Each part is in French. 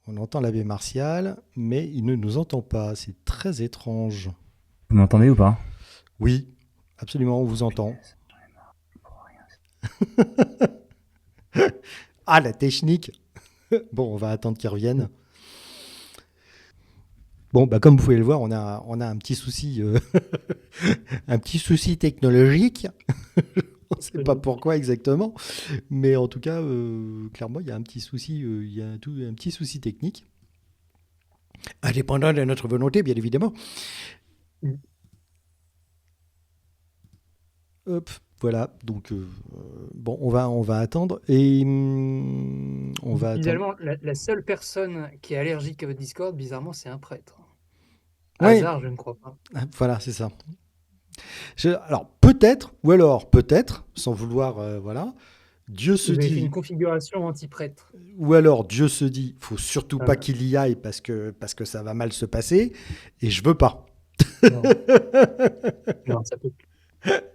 On entend l'abbé Martial, mais il ne nous entend pas. C'est très étrange. Vous m'entendez ou pas? Oui, absolument, on vous entend. Ah, la technique. Bon, on va attendre qu'il revienne. Bon, bah, comme vous pouvez le voir, on a un petit souci, un petit souci technologique. On ne sait pas Oui. pourquoi exactement, mais en tout cas, clairement, il y a un petit souci, il y a un petit souci technique, indépendant de notre volonté, bien évidemment. Mm. Hop, voilà. Donc, bon, on va attendre et on va attendre. Finalement, la seule personne qui est allergique à votre Discord, bizarrement, c'est un prêtre. Oui, Hasard, je ne crois pas. voilà, c'est ça. Alors peut-être, ou alors peut-être, sans vouloir, voilà. Dieu se Vous avez fait une dit, configuration anti-prêtre. ou alors Dieu se dit, faut surtout pas Euh, qu'il y aille parce que ça va mal se passer, et je veux pas. non, non,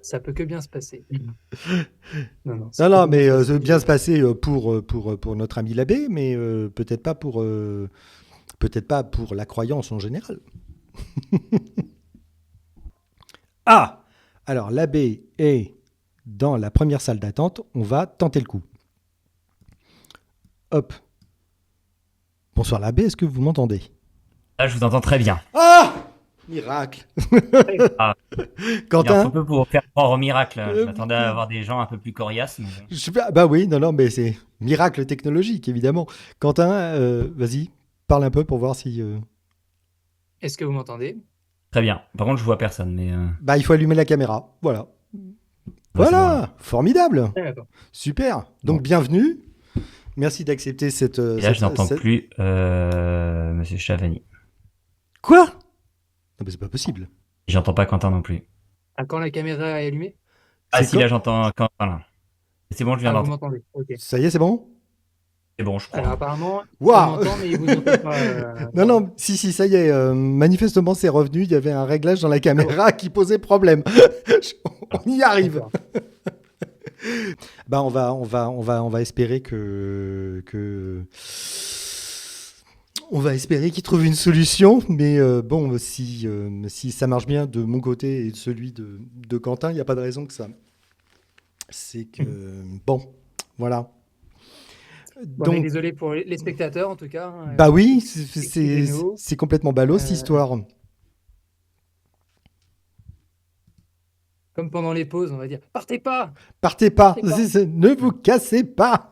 ça peut que bien se passer. Non, non, ça Non, peut non, que bien mais se ça passer. veut bien se passer pour notre ami l'abbé, mais peut-être pas pour la croyance en général. Ah! Alors, l'abbé est dans la première salle d'attente. On va tenter le coup. Hop. Bonsoir l'abbé, est-ce que vous m'entendez? Là, je vous entends très bien. Ah! Miracle. Ah, il en faut Quentin? peu pour faire croire au miracle. Je euh, m'attendais à avoir des gens un peu plus coriaces, mais bon. je sais pas, bah oui, non, non, mais c'est miracle technologique, évidemment. Quentin, vas-y, parle un peu pour voir si... Est-ce que vous m'entendez? Très bien. Par contre, je vois personne, mais Bah, il faut allumer la caméra. Voilà. ouais, c'est bon là. Voilà, formidable. Ah, d'accord. Super. Donc, Bon. bienvenue. Merci d'accepter cette, Et là, je n'entends cette... plus Monsieur Chavani. Quoi? Non, mais c'est pas possible. J'entends pas Quentin non plus. Ah, quand la caméra est allumée? Ah C'est si, là, quand? j'entends Quentin là. C'est bon, je viens Ah, vous d'entendre. m'entendez. Ok. Ça y est, c'est bon? C'est bon, je Alors crois. apparemment, il Waouh! m'entend, mais il vous entend pas. Non, non, si, si, ça y est. Manifestement, c'est revenu. Il y avait un réglage dans la Ah bon, caméra qui posait problème. On y arrive. d'accord. Bah, on va espérer on va espérer qu'il trouve une solution. Mais bon, si ça marche bien de mon côté et de celui de Quentin, il n'y a pas de raison que ça. C'est que bon, voilà. Bon, on est Donc, désolé pour les spectateurs, en tout cas. Hein, bah oui, c'est excusez-nous. c'est complètement ballot cette Euh, histoire. Comme pendant les pauses, on va dire partez pas, Partez pas, partez pas. ne vous cassez pas.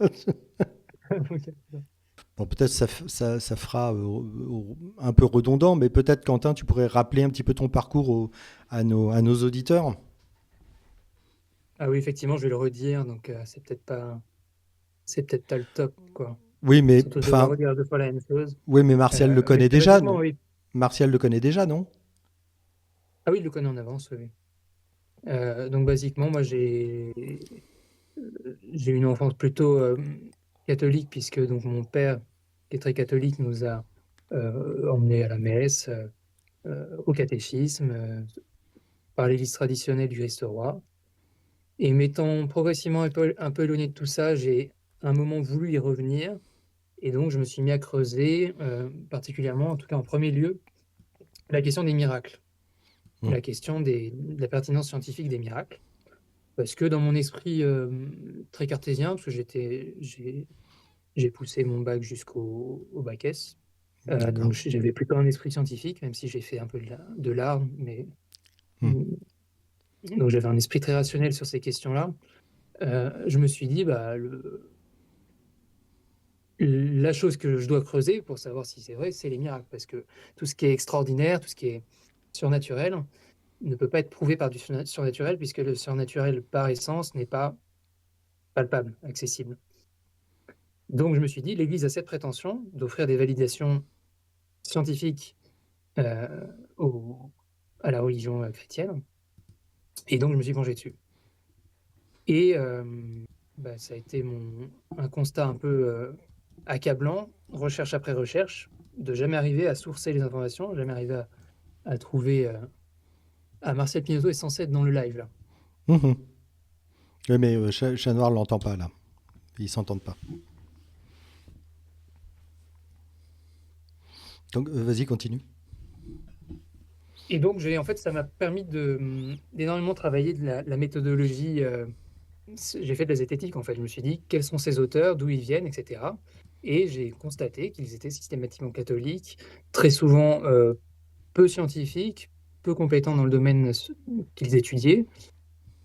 Bon, peut-être ça fera un peu redondant, mais peut-être Quentin, tu pourrais rappeler un petit peu ton parcours à nos auditeurs. Ah oui, effectivement, je vais le redire, donc c'est peut-être pas le top, quoi. Oui, mais Surtout de devoir enfin, redire deux fois la même chose. oui, mais Martial le Mais connaît déjà. schématiquement, oui. Martial le connaît déjà, non? Ah oui, il le connaît en avance, oui. Donc basiquement, moi j'ai eu une enfance plutôt catholique, puisque donc mon père, qui est très catholique, nous a emmenés à la messe, au catéchisme, par l'église traditionnelle du Christ-Roi. Et m'étant progressivement un peu éloigné de tout ça, j'ai un moment voulu y revenir. Et donc, je me suis mis à creuser, particulièrement, en tout cas en premier lieu, la question des miracles, Hmm. la question de la pertinence scientifique des miracles. Parce que dans mon esprit très cartésien, parce que j'ai poussé mon bac au bac S, donc D'accord. j'avais plutôt un esprit scientifique, même si j'ai fait un peu de l'art, mais Hmm. donc j'avais un esprit très rationnel sur ces questions-là. Je me suis dit, bah, la chose que je dois creuser pour savoir si c'est vrai, c'est les miracles. Parce que tout ce qui est extraordinaire, tout ce qui est surnaturel, ne peut pas être prouvé par du surnaturel, puisque le surnaturel, par essence, n'est pas palpable, accessible. Donc je me suis dit, l'Église a cette prétention d'offrir des validations scientifiques euh, au- à la religion chrétienne. Et donc je me suis penché dessus. Et bah, ça a été un constat un peu accablant, recherche après recherche, de jamais arriver à sourcer les informations, jamais arriver à trouver Ah, Martial Pinotto est censé être dans le live, là. Mhm. Oui, mais Chat Noir l'entend pas là. Ils s'entendent pas. Donc vas-y, continue. Et donc, en fait, ça m'a permis d'énormément travailler de la méthodologie. J'ai fait de la zététique, en fait. Je me suis dit, quels sont ces auteurs, d'où ils viennent, etc. Et j'ai constaté qu'ils étaient systématiquement catholiques, très souvent peu scientifiques, peu compétents dans le domaine qu'ils étudiaient.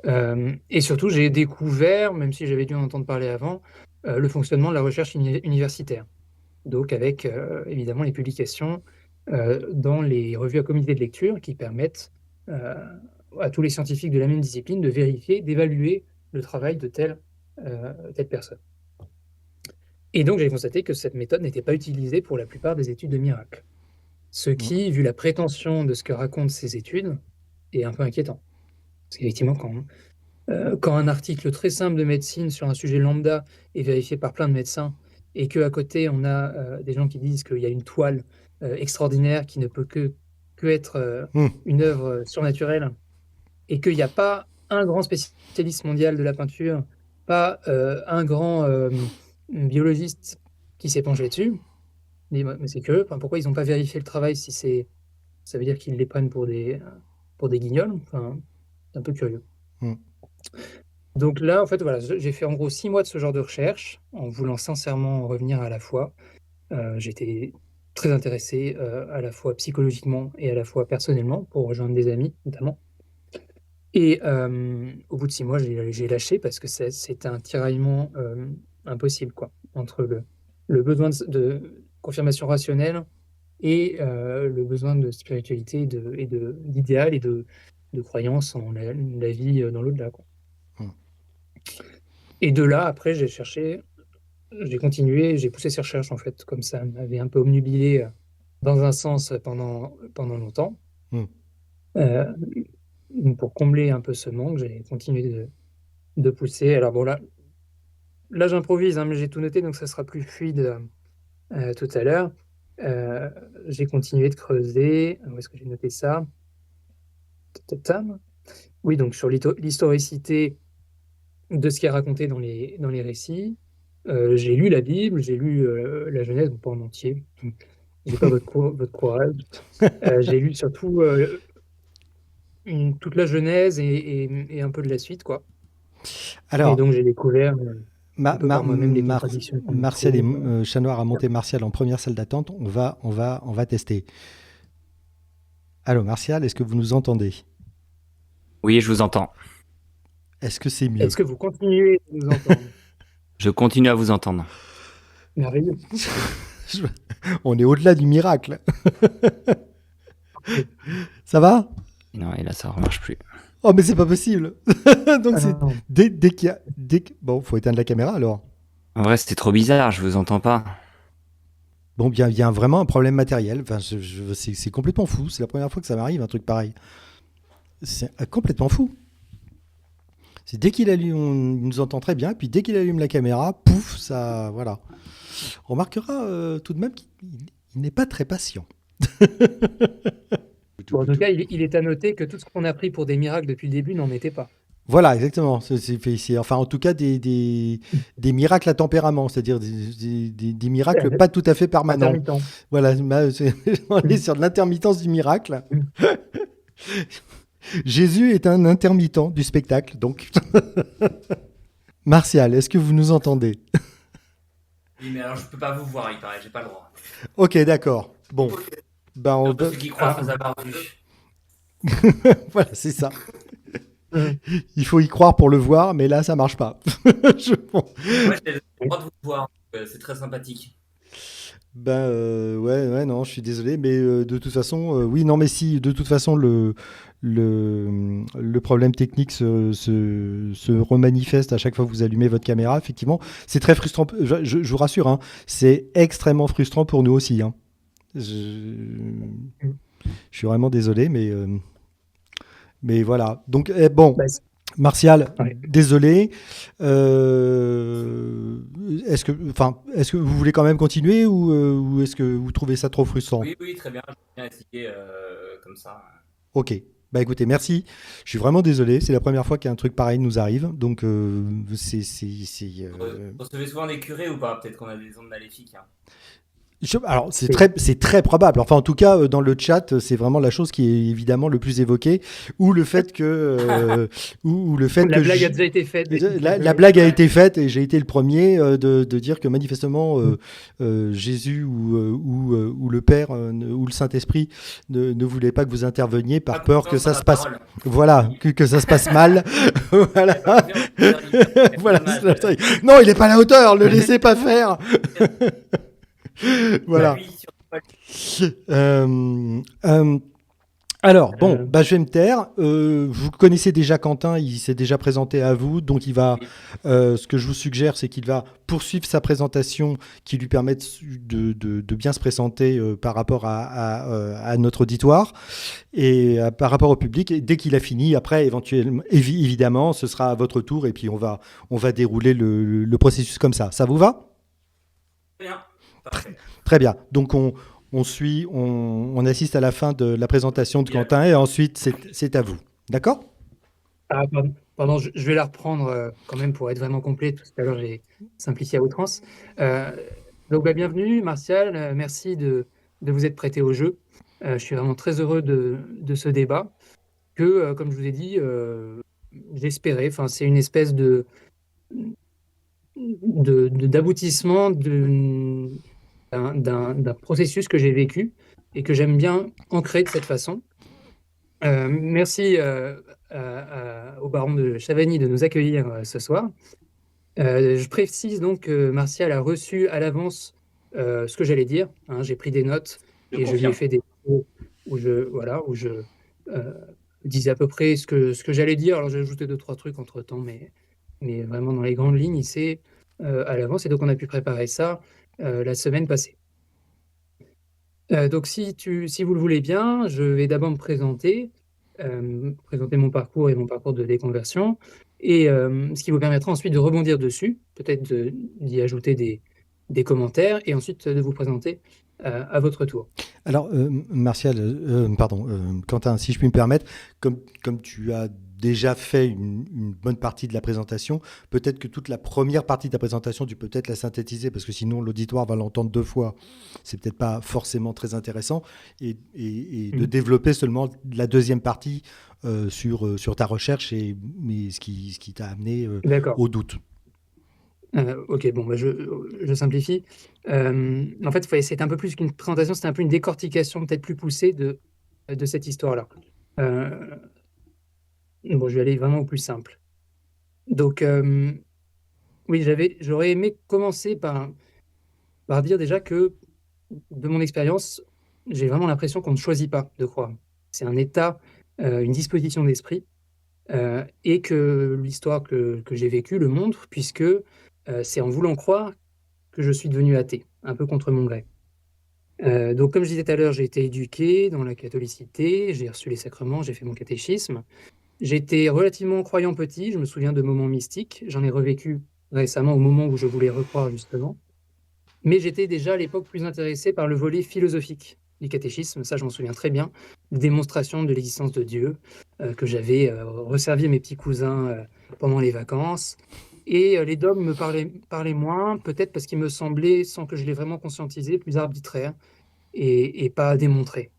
Et surtout, j'ai découvert, même si j'avais dû en entendre parler avant, le fonctionnement de la recherche universitaire. Donc avec, évidemment les publications, dans les revues à comité de lecture qui permettent, heu, à tous les scientifiques de la même discipline de vérifier, d'évaluer le travail de telle personne. Et donc j'ai constaté que cette méthode n'était pas utilisée pour la plupart des études de miracles. Ce Mm. qui, vu la prétention de ce que racontent ces études, est un peu inquiétant. Parce qu'effectivement quand un article très simple de médecine sur un sujet lambda est vérifié par plein de médecins et qu'à côté on a des gens qui disent qu'il y a une toile extraordinaire qui ne peut que être Mm. une œuvre surnaturelle et qu'il n'y a pas un grand spécialiste mondial de la peinture, pas un grand biologiste qui s'est penché dessus, mais c'est curieux, enfin, pourquoi ils n'ont pas vérifié le travail si ça veut dire qu'ils les prennent pour des guignols, enfin, c'est un peu curieux. Mm. Donc là, en fait, voilà, j'ai fait en gros 6 mois de ce genre de recherche, en voulant sincèrement en revenir à la foi. J'étais très intéressé, à la fois psychologiquement et à la fois personnellement, pour rejoindre des amis notamment. Et au bout de 6 mois, j'ai lâché parce que c'était un tiraillement, impossible quoi, entre le besoin de confirmation rationnelle et le besoin de spiritualité d'idéal et de croyance en la vie, dans l'au-delà, quoi. Mm. Et de là, après, j'ai continué, j'ai poussé ces recherches, en fait, comme ça m'avait un peu obnubilé, dans un sens, pendant longtemps. Mm. Heu, pour combler un peu ce manque, j'ai continué de pousser. Alors bon, là, j'improvise, hein, mais j'ai tout noté, donc ça sera plus fluide, tout à l'heure. Heu, j'ai continué de creuser. Où est-ce que j'ai noté ça? Ta-ta-tam. Oui, donc sur l'historicité de ce qui est raconté dans les récits. J'ai lu la Bible, j'ai lu, la Genèse, bon pas en entier, j'ai pas votre courage. J'ai lu surtout, toute la Genèse et un peu de la suite, quoi. Et Alors, donc j'ai découvert, un peu par moi-même les contradictions qu'on y Martial et trouve, Chat Noir a monté Martial en première salle d'attente. On va tester. Allô, Martial, est-ce que vous nous entendez? Oui, je vous entends. Est-ce que c'est mieux? Est-ce que vous continuez de nous entendre? Je continue à vous entendre. Merveilleux. On est au-delà du miracle. Ça va? Non, et là, ça ne remarche plus. Oh, mais c'est pas possible. Donc Ah c'est non, dès qu'il y a bon, faut éteindre la caméra alors. En vrai, c'était trop bizarre, je vous entends pas. Bon, bien, il y a vraiment un problème matériel. Enfin, c'est complètement fou. C'est la première fois que ça m'arrive un truc pareil. C'est complètement fou. C'est dès qu'il allume, il nous entend très bien. Puis dès qu'il allume la caméra, pouf, ça, voilà. On remarquera tout de même qu'il il n'est pas très patient. bon, en tout cas, il est à noter que tout ce qu'on a pris pour des miracles depuis le début n'en était pas. Voilà, exactement. Enfin, en tout cas, des miracles à tempérament, c'est-à-dire des miracles pas tout à fait permanents. Intermittent. Voilà, on est sur l'intermittence du miracle. Jésus est un intermittent du spectacle, donc. Martial, est-ce que vous nous entendez? Oui, mais alors je peux pas vous voir, il paraît, j'ai pas le droit. Ok, d'accord. Bon, ben on Ceux qui croient vous avoir vu. voilà, c'est ça. Mmh. Il faut y croire pour le voir, mais là, ça marche pas. Bon. Moi, j'ai le droit de vous voir, c'est très sympathique. Ben ouais, non, je suis désolé, mais de toute façon, oui, non, mais si, de toute façon, le problème technique se remanifeste à chaque fois que vous allumez votre caméra, effectivement, c'est très frustrant. Je vous rassure, hein, c'est extrêmement frustrant pour nous aussi. Hein. Je suis vraiment désolé, mais voilà. Donc, bon. Bah, Martial, ouais. désolé. Est-ce que vous voulez quand même continuer ou est-ce que vous trouvez ça trop frustrant? Oui, très bien, je vais bien essayer comme ça. Ok, Bah écoutez, merci. Je suis vraiment désolé. C'est la première fois qu'un truc pareil nous arrive. Donc, Vous recevez souvent des curés ou pas? Peut-être qu'on a des ondes maléfiques, hein. Alors, C'est c'est très probable. Enfin, en tout cas, dans le chat, c'est vraiment la chose qui est évidemment le plus évoquée, ou le fait que, ou le fait la que blague a déjà été faite. la blague a été faite et j'ai été le premier de dire que manifestement Jésus ou le Père ou le Saint-Esprit ne voulaient pas que vous interveniez par Pas peur que confiance dans ça la se passe, parole. voilà, que ça se passe mal, voilà, Pas confiance dans la parole. C'est voilà. dommage. Non, il est pas à la hauteur, ne le laissez pas faire, Pas voilà. lui, surtout pas lui. Euh, euh, alors, bon, Euh, bah, je vais me taire. Vous connaissez déjà Quentin, il s'est déjà présenté à vous, donc Oui. ce que je vous suggère, c'est qu'il va poursuivre sa présentation qui lui permette de bien se présenter par rapport à notre auditoire et par rapport au public. Et dès qu'il a fini, après, éventuellement, évidemment, ce sera à votre tour et puis on va dérouler le processus comme ça. Ça vous va? Très bien. Parfait. Très bien. Donc on assiste à la fin de la présentation de Quentin et ensuite c'est à vous. D'accord? pardon, je vais la reprendre quand même pour être vraiment complet. Tout à l'heure, j'ai simplifié à outrance. Euh, donc, bienvenue, Martial. Merci de vous être prêté au jeu. Je suis vraiment très heureux de ce débat que, comme je vous ai dit, j'espérais. Enfin, c'est une espèce d'aboutissement d'un processus que j'ai vécu et que j'aime bien ancrer de cette façon. Merci au baron de Chavagny de nous accueillir ce soir. Je précise donc que Martial a reçu à l'avance ce que j'allais dire, hein. J'ai pris des notes Je et je lui ai confirme. fait des photos où je euh, disais à peu près ce que j'allais dire. Alors j'ai ajouté deux, trois trucs entre-temps, mais vraiment dans les grandes lignes, il sait à l'avance. Et donc on a pu préparer ça la semaine passée. Donc si vous le voulez bien, je vais d'abord me présenter mon parcours et mon parcours de déconversion et ce qui vous permettra ensuite de rebondir dessus, peut-être d'y ajouter des commentaires et ensuite de vous présenter à votre tour. Alors, Martial, pardon, Quentin, si je puis me permettre, comme tu as déjà fait une bonne partie de la présentation, peut-être que toute la première partie de ta présentation, tu peux peut-être la synthétiser, parce que sinon l'auditoire va l'entendre deux fois. C'est peut-être pas forcément très intéressant. Et de Mhm. développer seulement la deuxième partie sur ta recherche et mais ce qui t'a amené D'accord. au doute. Ok, bon, je simplifie. En fait, c'était un peu plus qu'une présentation, c'était un peu une décortication peut-être plus poussée de cette histoire-là. Euh, bon, je vais aller vraiment au plus simple. Donc, oui, j'aurais aimé commencer par dire déjà que, de mon expérience, j'ai vraiment l'impression qu'on ne choisit pas de croire. C'est un état, une disposition d'esprit, et que l'histoire que j'ai vécue le montre, puisque c'est en voulant croire que je suis devenu athée, un peu contre mon gré. Donc, comme je disais tout à l'heure, j'ai été éduqué dans la catholicité, j'ai reçu les sacrements, j'ai fait mon catéchisme. J'étais relativement croyant petit, je me souviens de moments mystiques, j'en ai revécu récemment au moment où je voulais recroire justement. Mais j'étais déjà à l'époque plus intéressé par le volet philosophique du catéchisme, ça je m'en souviens très bien, des démonstrations de l'existence de Dieu que j'avais resservi à mes petits cousins pendant les vacances. Et les dogmes parlaient moins, peut-être parce qu'ils me semblaient, sans que je l'ai vraiment conscientisé, plus arbitraires et pas démontrés.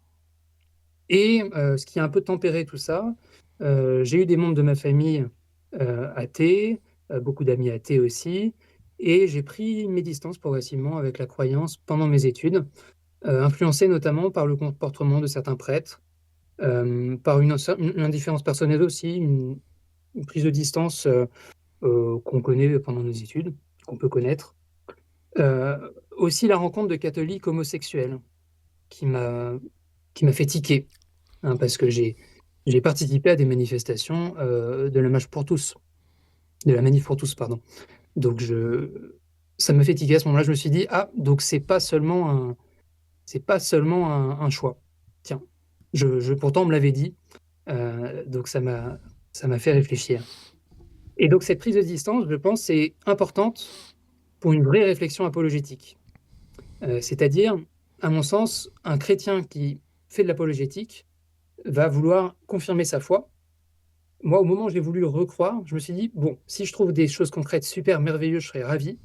Et ce qui a un peu tempéré tout ça, j'ai eu des membres de ma famille athées, beaucoup d'amis athées aussi, et j'ai pris mes distances progressivement avec la croyance pendant mes études, influencé notamment par le comportement de certains prêtres, par une indifférence personnelle aussi, une prise de distance qu'on connaît pendant nos études, qu'on peut connaître. Aussi la rencontre de catholiques homosexuels qui m'a qui m'a fait tiquer, hein, parce que j'ai participé à des manifestations de la marche pour tous, de la manif pour tous, pardon. Donc ça m'a fait tiquer à ce moment-là. Je me suis dit, ah, donc c'est pas seulement un choix. Tiens, pourtant on me l'avait dit, donc ça m'a fait réfléchir. Et donc cette prise de distance, je pense, est importante pour une vraie réflexion apologétique. C'est-à-dire, à mon sens, un chrétien qui fait de l'apologétique va vouloir confirmer sa foi. Moi, au moment où j'ai voulu le recroire, je me suis dit, bon, si je trouve des choses concrètes super merveilleuses, je serais ravi.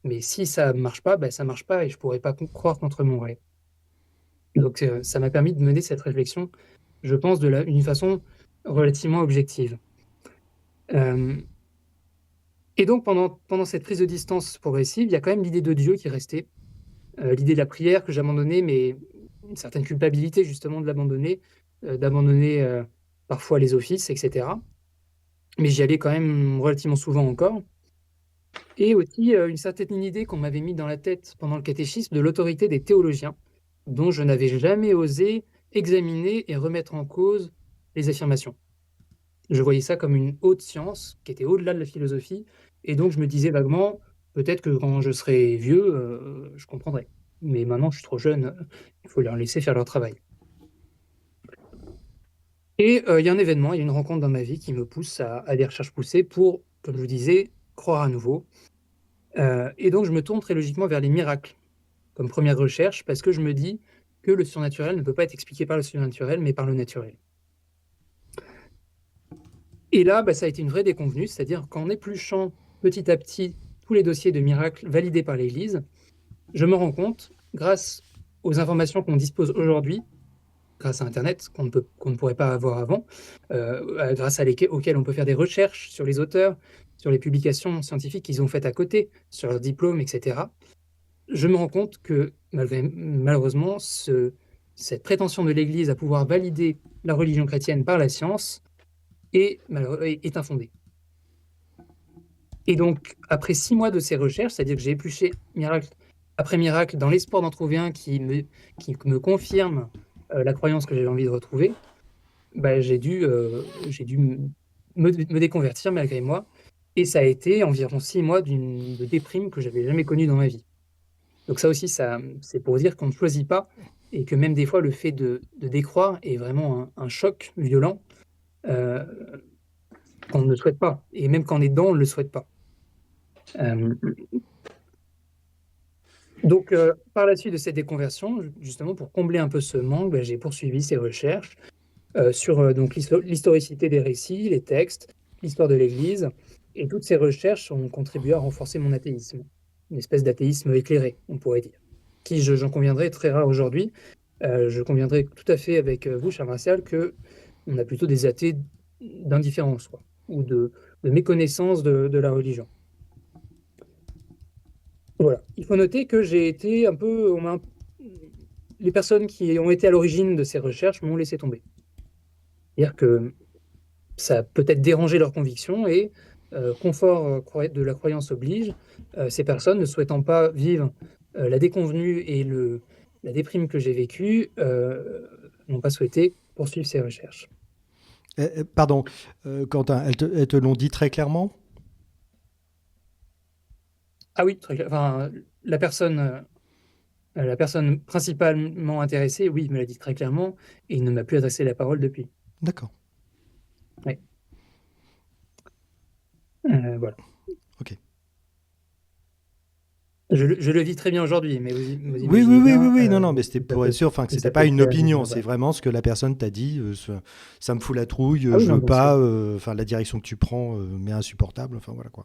Mais si ça marche pas, ben, ça marche pas et je pourrais pas croire contre mon gré. Donc, ça m'a permis de mener cette réflexion, je pense, d'une façon relativement objective. Euh, et donc, pendant cette prise de distance progressive, il y a quand même l'idée de Dieu qui restait, l'idée de la prière que j'abandonnais, mais une certaine culpabilité justement de l'abandonner, d'abandonner parfois les offices, etc. Mais j'y allais quand même relativement souvent encore. Et aussi une certaine idée qu'on m'avait mis dans la tête pendant le catéchisme de l'autorité des théologiens, dont je n'avais jamais osé examiner et remettre en cause les affirmations. Je voyais ça comme une haute science qui était au-delà de la philosophie, et donc je me disais vaguement, peut-être que quand je serai vieux, je comprendrai. Mais maintenant, je suis trop jeune, il faut leur laisser faire leur travail. Et il y a un événement, il y a une rencontre dans ma vie qui me pousse à des recherches poussées pour, comme je vous disais, croire à nouveau. Et donc, je me tourne très logiquement vers les miracles comme première recherche parce que je me dis que le surnaturel ne peut pas être expliqué par le surnaturel, mais par le naturel. Et là, ça a été une vraie déconvenue, c'est-à-dire qu'en épluchant petit à petit tous les dossiers de miracles validés par l'Église, je me rends compte, grâce aux informations qu'on dispose aujourd'hui, grâce à Internet, qu'on ne pourrait pas avoir avant, grâce auxquelles on peut faire des recherches sur les auteurs, sur les publications scientifiques qu'ils ont faites à côté, sur leurs diplômes, etc., je me rends compte que malheureusement, cette prétention de l'Église à pouvoir valider la religion chrétienne par la science est infondée. Et donc, après 6 mois de ces recherches, c'est-à-dire que j'ai épluché miracle après miracle dans l'espoir d'en trouver un qui me confirme la croyance que j'avais envie de retrouver, j'ai dû me déconvertir malgré moi. Et ça a été environ 6 mois de déprime que j'avais jamais connue dans ma vie. Donc ça aussi, c'est pour dire qu'on ne choisit pas et que même des fois, le fait de décroire est vraiment un choc violent euh, qu'on ne souhaite pas. Et même quand on est dedans, on ne le souhaite pas. Euh, donc, par la suite de cette déconversion, justement, pour combler un peu ce manque, j'ai poursuivi ces recherches sur donc l'historicité des récits, les textes, l'histoire de l'Église. Et toutes ces recherches ont contribué à renforcer mon athéisme, une espèce d'athéisme éclairé, on pourrait dire, qui, j'en conviendrai, est très rare aujourd'hui. Je conviendrai tout à fait avec vous, cher Martial, que on a plutôt des athées d'indifférence, quoi, ou de méconnaissance de la religion. Voilà. Il faut noter que j'ai été un peu, les personnes qui ont été à l'origine de ces recherches m'ont laissé tomber. C'est-à-dire que ça a peut-être dérangé leurs convictions et confort de la croyance oblige, ces personnes ne souhaitant pas vivre la déconvenue et la déprime que j'ai vécue, n'ont pas souhaité poursuivre ces recherches. Pardon, Quentin, elles te l'ont dit très clairement? Ah oui, très clair. Enfin, la personne principalement intéressée, oui, me l'a dit très clairement et il ne m'a plus adressé la parole depuis. D'accord. Ouais. Voilà. Ok. Je le vis très bien aujourd'hui, mais vous Oui, imaginez bien. non, non, mais c'était pour être sûr, enfin, que que c'était ça pas peut une faire opinion, voilà. c'est vraiment ce que la personne t'a dit. Ça me fout la trouille, Ah oui, je non, veux bien pas, sûr. enfin, la direction que tu prends m'est insupportable, enfin voilà quoi.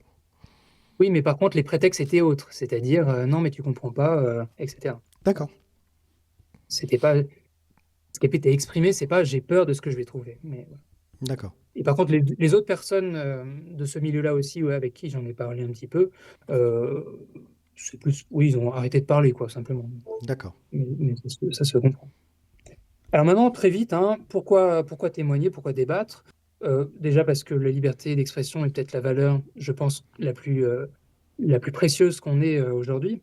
Oui, mais par contre, les prétextes étaient autres, c'est-à-dire non, mais tu comprends pas, etc. D'accord, C'était pas ce qui a été exprimé, c'est pas j'ai peur de ce que je vais trouver. Mais voilà. d'accord, Et par contre, les autres personnes de ce milieu-là aussi, ouais, avec qui j'en ai parlé un petit peu, euh, c'est plus, oui, ils ont arrêté de parler, quoi, simplement. d'accord. Mais ça se comprend. Alors maintenant, très vite, hein, pourquoi témoigner, pourquoi débattre? Déjà parce que la liberté d'expression est peut-être la valeur, je pense, la plus précieuse qu'on ait aujourd'hui,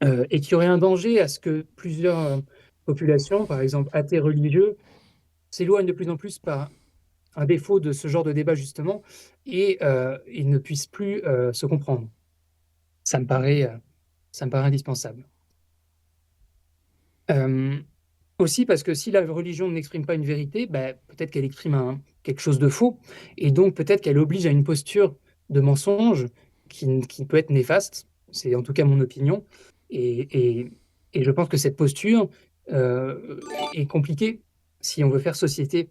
Hmm. et qu'il y aurait un danger à ce que plusieurs populations, par exemple athées religieux, s'éloignent de plus en plus par un défaut de ce genre de débat justement, et ils ne puissent plus se comprendre. Ça me paraît, euh, ça me paraît indispensable. Euh, Aussi parce que si la religion n'exprime pas une vérité, peut-être qu'elle exprime quelque chose de faux, et donc peut-être qu'elle oblige à une posture de mensonge qui peut être néfaste, c'est en tout cas mon opinion, et, et, et je pense que cette posture est compliquée si on veut faire société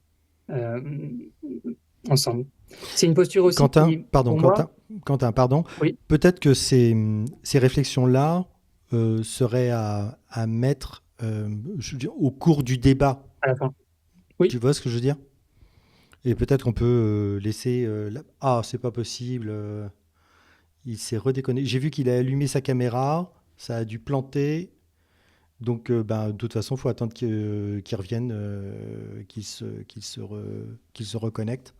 ensemble. C'est une posture aussi Quentin, qui, pardon, pour moi, Quentin, pardon. oui, Peut-être que ces réflexions-là seraient à mettre je veux dire, au cours du débat. à la fin. Oui, Tu vois ce que je veux dire? Et peut-être qu'on peut laisser. Ah, c'est pas possible. Il s'est redéconné. J'ai vu qu'il a allumé sa caméra. Ça a dû planter. Donc, ben, de toute façon, il faut attendre qu'il revienne, qu'il se reconnecte.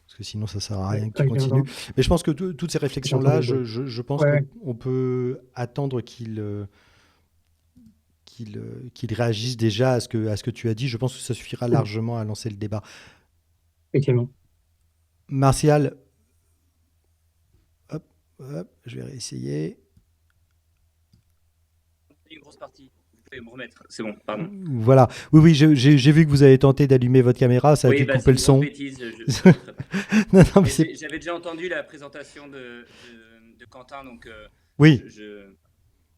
Parce que sinon, ça sert à ouais, rien que tu quand il continues. viendra. Mais je pense que toutes ces J'entends réflexions-là, des bruits. je pense Ouais, qu'on ouais, on peut attendre qu'il réagisse déjà à ce que tu as dit. Je pense que ça suffira largement à lancer le débat. effectivement. Martial, hop, hop, je vais réessayer. Une grosse partie. Vous pouvez me remettre. C'est bon, pardon. Voilà. Oui, oui, j'ai vu que vous avez tenté d'allumer votre caméra. Ça a Oui, dû bah, c'est couper le une grosse son. bêtise. Je ne ferai pas. Non, non, mais Mais c'est. j'avais déjà entendu la présentation de Quentin, donc Oui. je...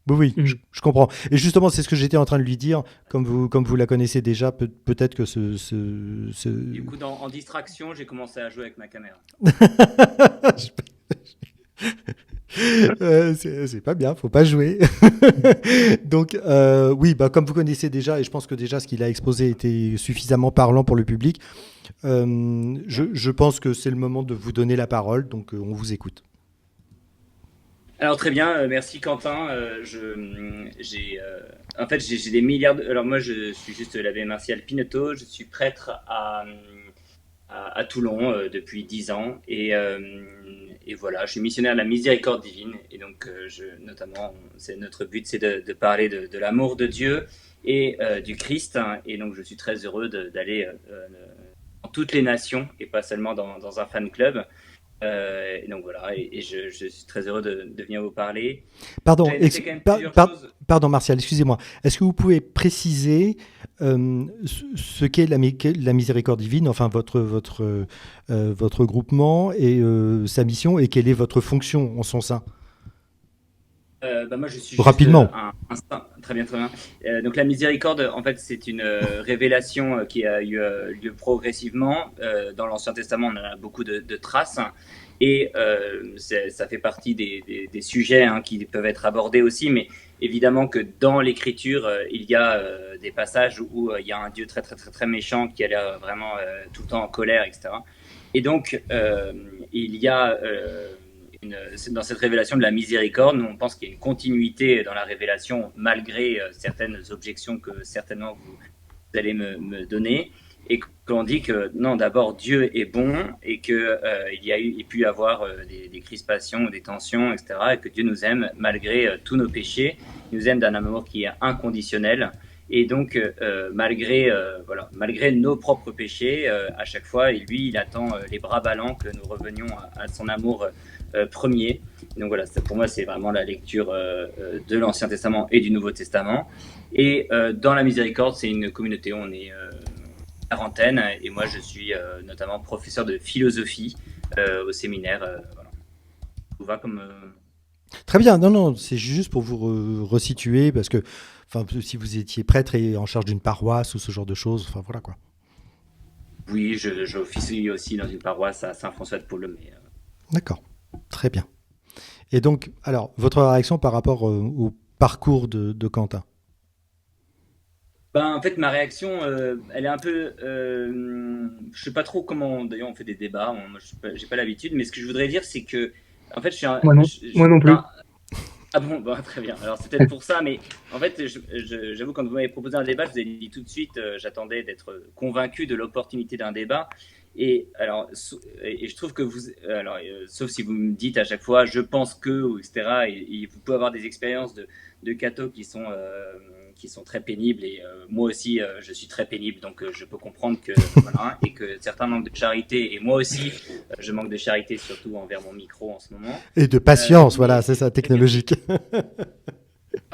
Oui, oui, Mhm. je comprends. Et justement, c'est ce que j'étais en train de lui dire. Comme vous la connaissez déjà, peut-être que Du coup, en distraction, j'ai commencé à jouer avec ma caméra. C'est pas bien, faut pas jouer. Donc, oui, bah, comme vous connaissez déjà, et je pense que déjà ce qu'il a exposé était suffisamment parlant pour le public, je pense que c'est le moment de vous donner la parole, donc on vous écoute. Alors très bien, merci Quentin. En fait, j'ai des milliards de... Alors moi, je suis juste l'abbé Martial Pinotto, je suis prêtre à Toulon depuis 10 ans et voilà, je suis missionnaire de la miséricorde divine et donc notamment, notre but, c'est de parler de l'amour de Dieu et du Christ, hein. Et donc je suis très heureux d'aller dans toutes les nations et pas seulement dans un fan club. Et donc voilà, et je suis très heureux de venir vous parler. Pardon, J'avais noté quand même plusieurs choses. pardon Martial, excusez-moi. Est-ce que vous pouvez préciser ce qu'est la miséricorde divine, enfin votre groupement et sa mission, et quelle est votre fonction en son sein? Bah moi, je suis juste Rapidement. un saint. Très bien, très bien. Donc la miséricorde, en fait, c'est une révélation qui a eu lieu progressivement. Dans l'Ancien Testament, on en a beaucoup de traces. Et ça fait partie des sujets, hein, qui peuvent être abordés aussi. Mais évidemment que dans l'Écriture, il y a des passages où il y a un Dieu très, très, très, très méchant qui a l'air vraiment tout le temps en colère, etc. Et donc, il y a dans cette révélation de la miséricorde, nous on pense qu'il y a une continuité dans la révélation malgré certaines objections que certainement vous allez me donner, et qu'on dit que non, d'abord Dieu est bon et que il pu y avoir des crispations, des tensions, etc., et que Dieu nous aime malgré tous nos péchés. Il nous aime d'un amour qui est inconditionnel. Et donc, malgré nos propres péchés, à chaque fois, lui, il attend les bras ballants que nous revenions à son amour premier. Donc voilà, pour moi, c'est vraiment la lecture de l'Ancien Testament et du Nouveau Testament. Et dans la miséricorde, c'est une communauté où on est quarantaine, et moi, je suis notamment professeur de philosophie au séminaire. Voilà. Tout va comme... Très bien, non, non, c'est juste pour vous resituer, parce que enfin, si vous étiez prêtre et en charge d'une paroisse ou ce genre de choses, enfin voilà quoi. Oui, j'officie aussi dans une paroisse à Saint-François-de-Paule. Mais, D'accord, très bien. Et donc, alors, votre réaction par rapport au parcours de Quentin? ben, en fait, ma réaction, elle est un peu... je sais pas trop comment... D'ailleurs, on fait des débats. Moi, j'ai pas l'habitude. Mais ce que je voudrais dire, c'est que... En fait, Moi non, moi non plus. Ah bon, bah, très bien. Alors, c'est peut-être pour ça. Mais en fait, j'avoue, quand vous m'avez proposé un débat, je vous ai dit tout de suite, j'attendais d'être convaincu de l'opportunité d'un débat. Et alors, et je trouve que vous... Alors, sauf si vous me dites à chaque fois, je pense que, ou etc. Et vous pouvez avoir des expériences de cathos qui sont très pénibles, et moi aussi je suis très pénible, donc je peux comprendre que voilà, et que certains manquent de charité, et moi aussi je manque de charité, surtout envers mon micro en ce moment. Et de patience, voilà, Mais c'est ça, technologique.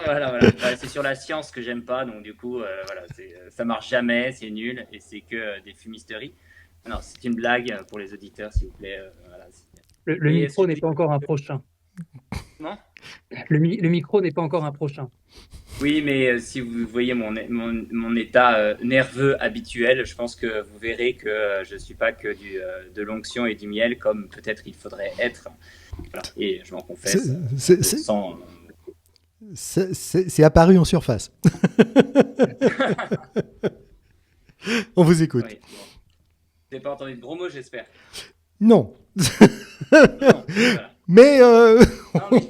voilà. Bah, c'est sur la science que j'aime pas, donc du coup voilà, ça marche jamais, c'est nul, et c'est que des fumisteries. Non, c'est une blague pour les auditeurs, s'il vous plaît. Voilà. Le Et ce micro que n'est pas encore un prochain. comment Le micro n'est pas encore un prochain. Oui, mais si vous voyez mon état nerveux habituel, je pense que vous verrez que je ne suis pas que de l'onction et du miel comme peut-être il faudrait être. Voilà. Et je m'en C'est confesse c'est- c'est- sans. c'est apparu en surface. On vous écoute. Oui, bon. Vous n'avez pas entendu de gros mots, j'espère. Non. Non, voilà. Mais Non, mais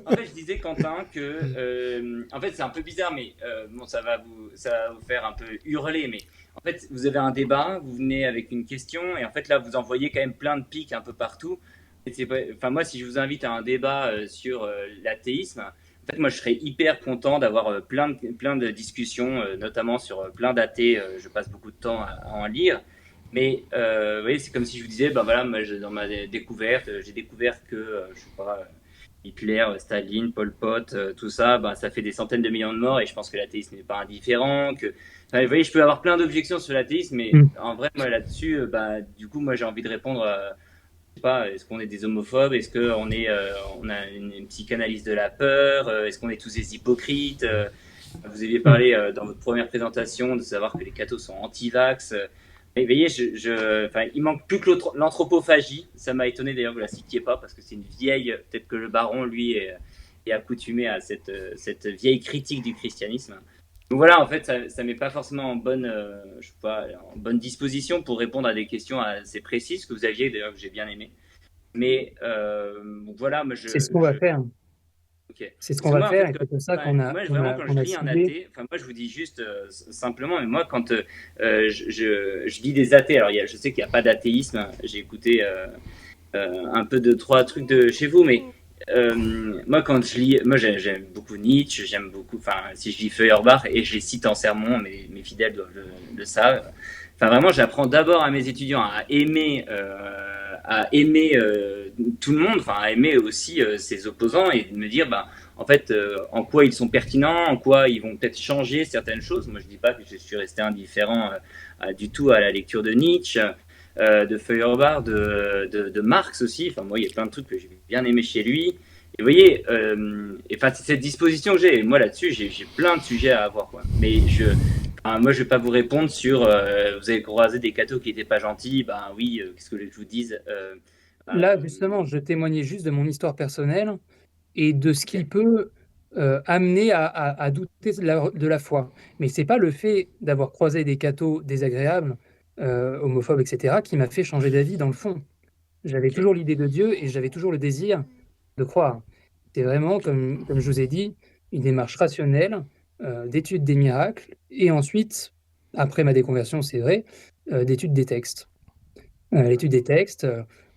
en fait, je disais, Quentin, que, en fait, c'est un peu bizarre, mais bon, ça va vous faire un peu hurler, mais en fait, vous avez un débat, vous venez avec une question, et en fait, là, vous envoyez quand même plein de pics un peu partout. Et enfin, moi, si je vous invite à un débat sur l'athéisme, en fait, moi, je serais hyper content d'avoir plein de discussions, notamment sur plein d'athées. Je passe beaucoup de temps à en lire. Mais vous voyez, c'est comme si je vous disais, ben voilà, moi, dans ma découverte, j'ai découvert que, je sais pas, Hitler, Staline, Pol Pot, tout ça, ben, ça fait des centaines de millions de morts et je pense que l'athéisme n'est pas indifférent. Enfin, vous voyez, je peux avoir plein d'objections sur l'athéisme, mais Mm. en vrai, moi là-dessus, bah, du coup, moi j'ai envie de répondre je sais pas, est-ce qu'on est des homophobes? Est-ce qu'on on a une psychanalyse de la peur? Est-ce qu'on est tous des hypocrites? Vous aviez Mm. parlé dans votre première présentation de savoir que les cathos sont anti-vax. Et vous voyez, enfin, il manque plus que l'anthropophagie. Ça m'a étonné d'ailleurs que vous la citiez pas parce que c'est une vieille. Peut-être que le baron, lui, est accoutumé à cette vieille critique du christianisme. Donc voilà, en fait, ça met pas forcément en bonne, je sais pas, en bonne disposition pour répondre à des questions assez précises que vous aviez d'ailleurs que j'ai bien aimé. Mais donc voilà, moi C'est ce qu'on va faire. ok. C'est ce qu'on Parce que va moi, en faire fait, et c'est pour ça enfin, moi, vraiment, quand qu'on je a lis un ciblé. athée, enfin, moi, je vous dis juste simplement, mais moi, quand je lis des athées, alors je sais qu'il n'y a pas d'athéisme, hein, j'ai écouté un peu de trois trucs de chez vous, mais moi, quand je lis, moi, j'aime beaucoup Nietzsche, j'aime beaucoup, enfin, si je lis Feuerbach, et je les cite en sermon, mes fidèles doivent le savent. Enfin, vraiment, j'apprends d'abord à mes étudiants à aimer tout le monde, enfin, à aimer aussi ses opposants et de me dire, bah, en fait, en quoi ils sont pertinents, en quoi ils vont peut-être changer certaines choses. Moi, je dis pas que je suis resté indifférent du tout à la lecture de Nietzsche, de Feuerbach, de Marx aussi. Enfin, moi, il y a plein de trucs que j'ai bien aimé chez lui. Et vous voyez, enfin, c'est cette disposition que j'ai. Et moi, là-dessus, j'ai plein de sujets à avoir, quoi. Mais enfin, moi, je vais pas vous répondre sur vous avez croisé des cathos qui étaient pas gentils. Ben oui, qu'est-ce que je vous dise Là, justement, je témoignais juste de mon histoire personnelle et de ce qui Ok. peut amener à douter de la foi. Mais c'est pas le fait d'avoir croisé des cathos désagréables, homophobes, etc., qui m'a fait changer d'avis dans le fond. J'avais Ok. toujours l'idée de Dieu et j'avais toujours le désir de croire. C'est vraiment, comme je vous ai dit, une démarche rationnelle d'étude des miracles et ensuite, après ma déconversion, c'est vrai, d'étude des textes. L'étude des textes,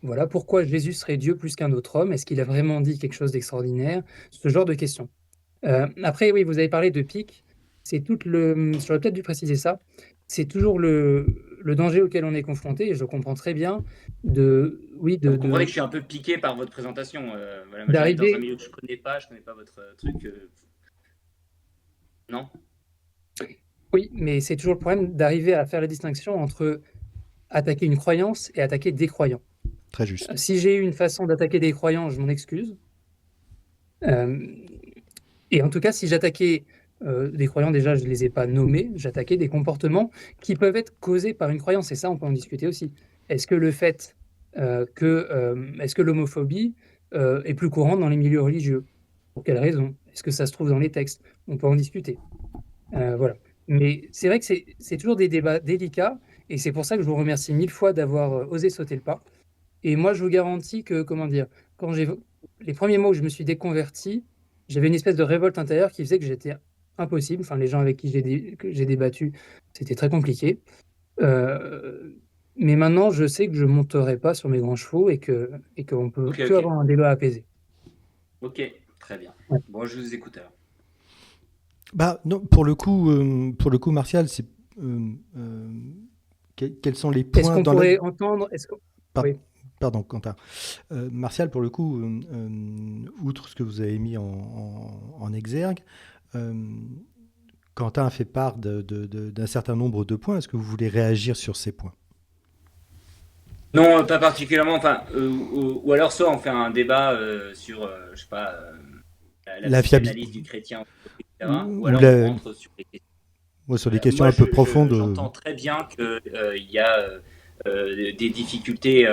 voilà, pourquoi Jésus serait Dieu plus qu'un autre homme? Est-ce qu'il a vraiment dit quelque chose d'extraordinaire? Ce genre de questions. Après, oui, vous avez parlé de pic. C'est tout j'aurais peut-être dû préciser ça. C'est toujours le danger auquel on est confronté, et je comprends très bien oui, Vous comprenez que je suis un peu piqué par votre présentation. Voilà, moi, j'arrive dans un d'arriver. milieu que je connais pas votre truc. Non? Oui, mais c'est toujours le problème d'arriver à faire la distinction entre attaquer une croyance et attaquer des croyants. très juste. Si j'ai eu une façon d'attaquer des croyants, je m'en excuse. Euh, Et en tout cas, si j'attaquais des croyants, déjà, je ne les ai pas nommés, j'attaquais des comportements qui peuvent être causés par une croyance. Et ça, on peut en discuter aussi. Est-ce que est-ce que l'homophobie est plus courante dans les milieux religieux? Pour quelle raison? Est-ce que ça se trouve dans les textes? On peut en discuter. Voilà. Mais c'est vrai que c'est toujours des débats délicats. Et c'est pour ça que je vous remercie mille fois d'avoir osé sauter le pas. Et moi, je vous garantis que, comment dire, quand les premiers mois où je me suis déconverti, j'avais une espèce de révolte intérieure qui faisait que j'étais impossible. Enfin, les gens avec qui que j'ai débattu, c'était très compliqué. Euh, mais maintenant, je sais que je monterai pas sur mes grands chevaux et qu'on peut Ok, que ok. avoir un débat apaisé. Ok, très bien. Ouais. Bon, je vous écoute alors. Bah non, pour le coup, Martial, c'est quels sont les Est-ce points qu'on dans la pourrait entendre? par- Oui. pardon, Quentin. Martial, pour le coup, outre ce que vous avez mis en exergue, euh, Quentin a fait part d'un certain nombre de points. Est-ce que vous voulez réagir sur ces points? Non, pas particulièrement. Enfin, ou alors soit on fait un débat sur, je sais pas, la La fiabilité. psychanalyse du chrétien, Ou ou alors on rentre sur les questions. sur des questions Moi, un peu profondes. j'entends très bien qu'il y a des difficultés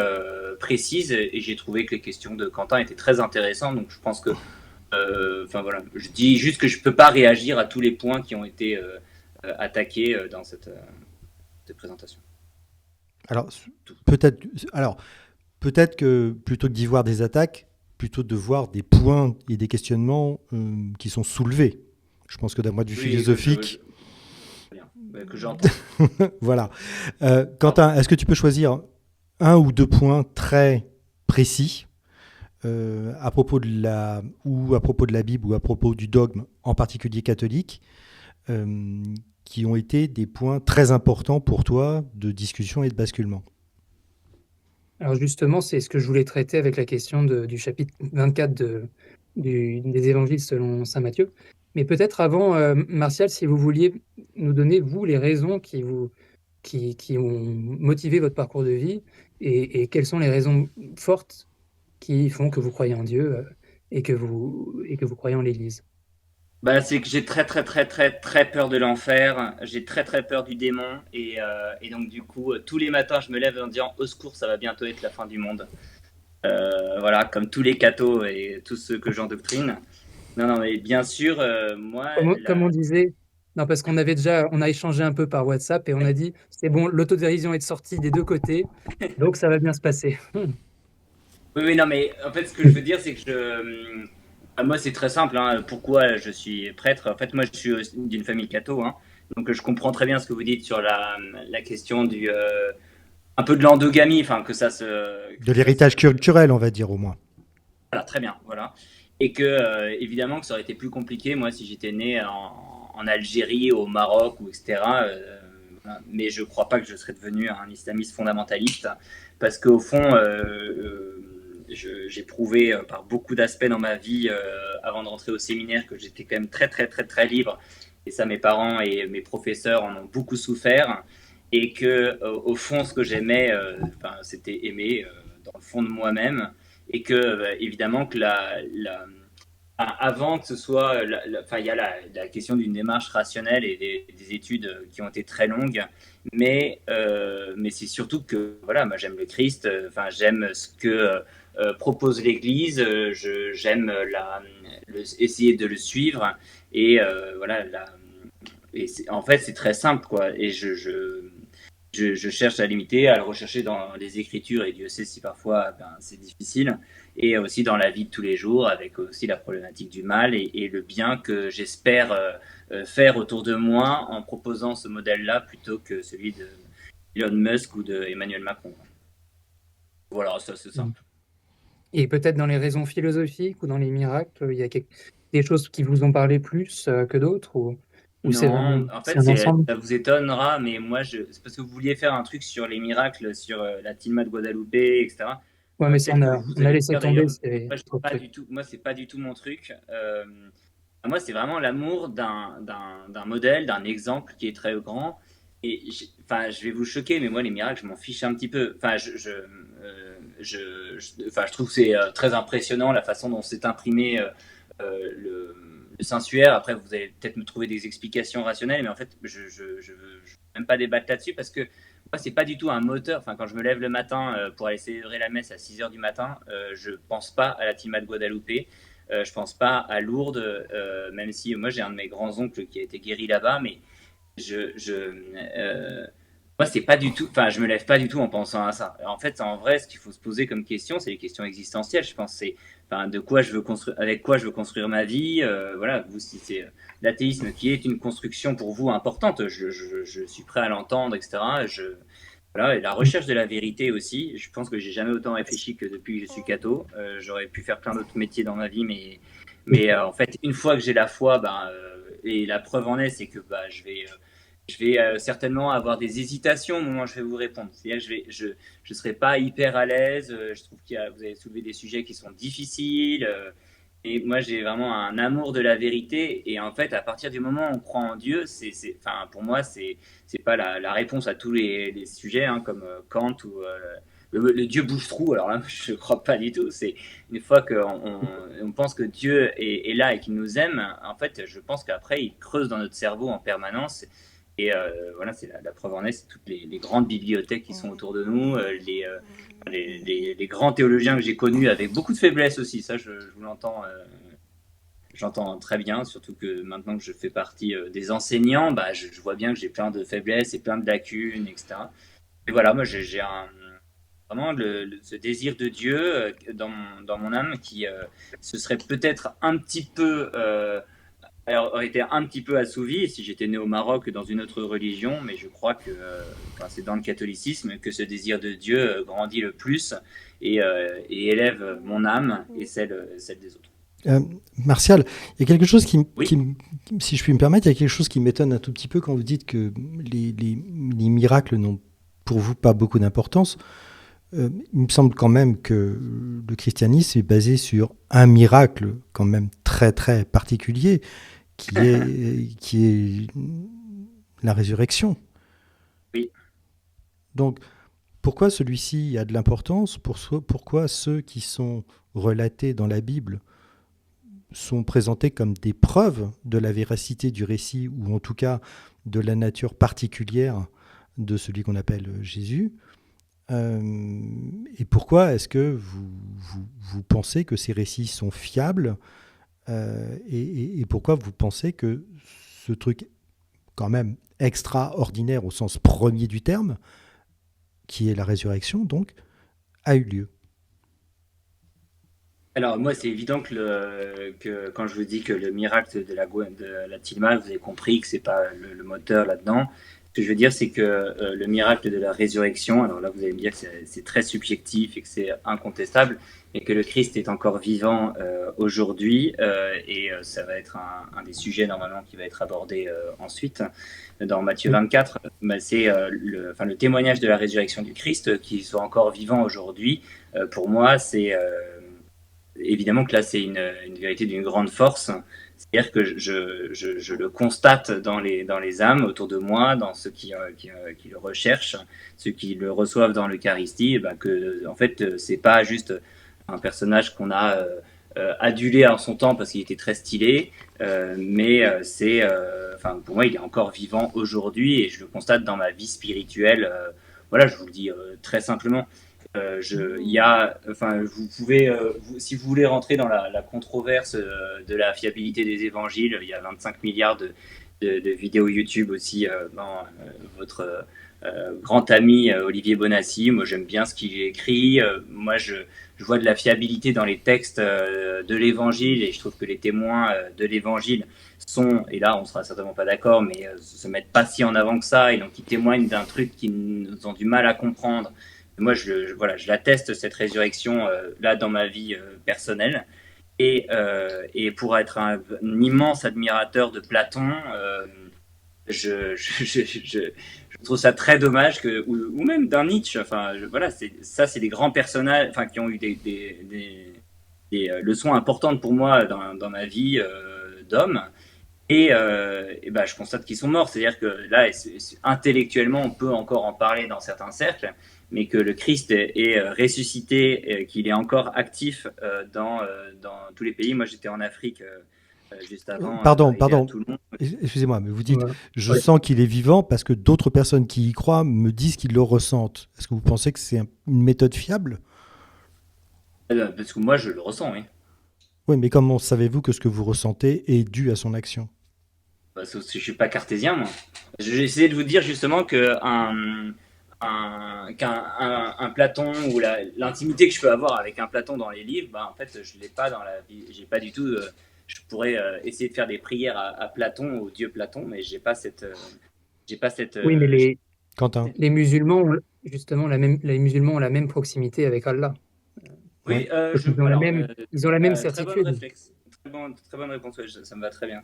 précises et j'ai trouvé que les questions de Quentin étaient très intéressantes. Donc je pense que, enfin voilà, je dis juste que je peux pas réagir à tous les points qui ont été attaqués dans cette présentation. Alors peut-être, alors peut-être que plutôt que d'y voir des attaques, plutôt de voir des points et des questionnements qui sont soulevés. Je pense que d'un point de vue Oui, philosophique, bien, que j'entends. voilà. Quentin, est-ce que tu peux choisir un ou deux points très précis à propos de la Bible ou à propos du dogme, en particulier catholique, qui ont été des points très importants pour toi de discussion et de basculement? Alors justement, c'est ce que je voulais traiter avec la question du chapitre 24 des évangiles selon saint Matthieu. Mais peut-être avant, Martial, si vous vouliez nous donner, vous, les raisons qui ont motivé votre parcours de vie et quelles sont les raisons fortes qui font que vous croyez en Dieu et que vous croyez en l'Église. Bah, c'est que j'ai très très très très très peur de l'enfer, j'ai très très peur du démon et donc du coup tous les matins je me lève en disant au secours ça va bientôt être la fin du monde. Voilà, comme tous les cathos et tous ceux que j'endoctrine. Non non mais bien sûr moi Comme on disait, non, parce on a échangé un peu par WhatsApp et on a dit, c'est bon, l'autodérision est sortie des deux côtés, donc ça va bien se passer. Oui, oui, non, mais en fait, ce que je veux dire, c'est que moi, c'est très simple. Hein, pourquoi je suis prêtre? En fait, moi, je suis d'une famille catho. Hein, donc, je comprends très bien ce que vous dites sur la question un peu de l'endogamie. Enfin, que ça se. De l'héritage culturel, on va dire au moins. Voilà, très bien. Voilà. Et que, évidemment, que ça aurait été plus compliqué, moi, si j'étais né en Algérie, au Maroc, ou etc. Voilà. Mais je ne crois pas que je serais devenu un islamiste fondamentaliste. Parce qu'au fond, j'ai prouvé par beaucoup d'aspects dans ma vie, avant de rentrer au séminaire, que j'étais quand même très, très, très, très libre. Et ça, mes parents et mes professeurs en ont beaucoup souffert. Et que, au fond, ce que j'aimais, c'était aimer dans le fond de moi-même. Et que, évidemment, que avant que ce soit, il y a la question d'une démarche rationnelle et des études qui ont été très longues, mais c'est surtout que voilà, moi j'aime le Christ, j'aime ce que propose l'Église, j'aime essayer de le suivre et voilà, en fait c'est très simple quoi, et je cherche à l'imiter, à le rechercher dans les Écritures, et Dieu sait si parfois c'est difficile, et aussi dans la vie de tous les jours, avec aussi la problématique du mal et le bien que j'espère faire autour de moi en proposant ce modèle-là plutôt que celui de Elon Musk ou de Emmanuel Macron. Voilà, ça c'est simple. Et peut-être dans les raisons philosophiques ou dans les miracles, il y a des choses qui vous ont parlé plus que d'autres ou c'est vraiment Non, en c'est fait, un ensemble? ça vous étonnera, mais moi, c'est parce que vous vouliez faire un truc sur les miracles, sur la Tilma de Guadalupe, etc. Ouais, mais ça, Peut-être que vous on a allez laissé dire tomber, d'ailleurs, c'est moi, trop de trucs. moi, c'est pas du tout mon truc. Moi, c'est vraiment l'amour d'un modèle, d'un exemple qui est très grand. Et je vais vous choquer, mais moi, les miracles, je m'en fiche un petit peu. Je trouve que c'est très impressionnant la façon dont c'est imprimé le Saint-Suaire. Après, vous allez peut-être me trouver des explications rationnelles, mais en fait, je veux même pas débattre là-dessus parce que moi, c'est pas du tout un moteur. Enfin, quand je me lève le matin pour aller célébrer la messe à 6 heures du matin, je pense pas à la Tilma de Guadalupe. Je pense pas à Lourdes, même si moi j'ai un de mes grands-oncles qui a été guéri là-bas, mais je, je, moi c'est pas du tout, je me lève pas du tout en pensant à ça. En fait, en vrai, ce qu'il faut se poser comme question, c'est les questions existentielles. Je pense c'est, de quoi je veux construire, avec quoi je veux construire ma vie. Voilà, vous si c'est l'athéisme qui est une construction pour vous importante, je suis prêt à l'entendre, etc. Voilà, et la recherche de la vérité aussi. Je pense que j'ai jamais autant réfléchi que depuis que je suis catho. J'aurais pu faire plein d'autres métiers dans ma vie, mais en fait, une fois que j'ai la foi, et la preuve en est, c'est que je vais certainement avoir des hésitations au moment où je vais vous répondre. C'est-à-dire que je serai pas hyper à l'aise. Je trouve vous avez soulevé des sujets qui sont difficiles. Et moi, j'ai vraiment un amour de la vérité. Et en fait, à partir du moment où on croit en Dieu, pour moi, c'est pas la réponse à tous les sujets, hein, comme Kant ou le Dieu bouche-trou, alors là, je ne crois pas du tout. C'est une fois qu'on pense que Dieu est là et qu'il nous aime, en fait, je pense qu'après, il creuse dans notre cerveau en permanence. Et voilà, c'est la preuve en est, c'est toutes les grandes bibliothèques qui sont autour de nous, les grands théologiens que j'ai connus avec beaucoup de faiblesse aussi. Ça, je vous l'entends. J'entends très bien, surtout que maintenant que je fais partie des enseignants, bah, je vois bien que j'ai plein de faiblesses et plein de lacunes, etc. Et voilà, moi j'ai vraiment ce désir de Dieu dans mon âme qui se serait peut-être un petit peu aurait été un petit peu assouvi si j'étais né au Maroc dans une autre religion, mais je crois que c'est dans le catholicisme que ce désir de Dieu grandit le plus et élève mon âme et celle des autres. Martial, il y a quelque chose Oui. si je puis me permettre, il y a quelque chose qui m'étonne un tout petit peu quand vous dites que les miracles n'ont pour vous pas beaucoup d'importance. Il me semble quand même que le christianisme est basé sur un miracle quand même très très particulier, qui est la résurrection. Oui. Donc, pourquoi celui-ci a de l'importance? Pourquoi ceux qui sont relatés dans la Bible sont présentés comme des preuves de la véracité du récit, ou en tout cas de la nature particulière de celui qu'on appelle Jésus? Et pourquoi est-ce que vous pensez que ces récits sont fiables, et pourquoi vous pensez que ce truc quand même extraordinaire au sens premier du terme, qui est la résurrection, donc, a eu lieu? Alors moi, c'est évident que quand je vous dis que le miracle de la Tilma, vous avez compris que c'est pas le moteur là-dedans. Ce que je veux dire, c'est que le miracle de la résurrection, alors là, vous allez me dire que c'est très subjectif et que c'est incontestable, mais que le Christ est encore vivant aujourd'hui, et ça va être un des sujets normalement qui va être abordé ensuite dans Matthieu 24. Bah, c'est le témoignage de la résurrection du Christ, qu'il soit encore vivant aujourd'hui. Pour moi, c'est évidemment que là, c'est une vérité d'une grande force. C'est-à-dire que je le constate dans les âmes autour de moi, dans ceux qui le recherchent, ceux qui le reçoivent dans l'Eucharistie, et ben que en fait, c'est pas juste un personnage qu'on a adulé en son temps parce qu'il était très stylé, mais enfin, pour moi, il est encore vivant aujourd'hui et je le constate dans ma vie spirituelle. Voilà, je vous le dis très simplement. Enfin, vous pouvez, si vous voulez rentrer dans la controverse de la fiabilité des évangiles, il y a 25 milliards de vidéos YouTube aussi dans votre grand ami Olivier Bonassi. Moi, j'aime bien ce qu'il écrit. Moi, je vois de la fiabilité dans les textes de l'évangile et je trouve que les témoins de l'évangile sont, et là, on sera certainement pas d'accord, mais se mettent pas si en avant que ça et donc ils témoignent d'un truc qu'ils ont du mal à comprendre. Moi, voilà, je l'atteste, cette résurrection, là, dans ma vie personnelle. Et pour être un immense admirateur de Platon, je trouve ça très dommage ou même d'un Nietzsche. Enfin, voilà, c'est des grands personnages, enfin, qui ont eu des leçons importantes pour moi dans ma vie d'homme. Et ben, je constate qu'ils sont morts. C'est-à-dire que là, intellectuellement, on peut encore en parler dans certains cercles, mais que le Christ est ressuscité, qu'il est encore actif dans tous les pays. Moi, j'étais en Afrique juste avant Pardon, d'arriver à pardon. Toulon. Excusez-moi, mais vous dites, Ouais. je Ouais. sens qu'il est vivant parce que d'autres personnes qui y croient me disent qu'ils le ressentent. Est-ce que vous pensez que c'est une méthode fiable? Parce que moi, je le ressens, oui. Oui, mais comment savez-vous que ce que vous ressentez est dû à son action? Parce que je suis pas cartésien, moi. J'ai essayé de vous dire justement que qu'un Platon ou l'intimité que je peux avoir avec un Platon dans les livres, bah, en fait, je l'ai pas dans la vie. J'ai pas du tout. Je pourrais essayer de faire des prières à Platon, au dieu Platon, mais j'ai pas cette. Oui, mais Quentin? les musulmans, justement, les musulmans ont la même proximité avec Allah. Ouais. Oui, Donc, ils ont la même très bonne certitude. réflexe, très bonne réponse. Ouais, ça me va très bien.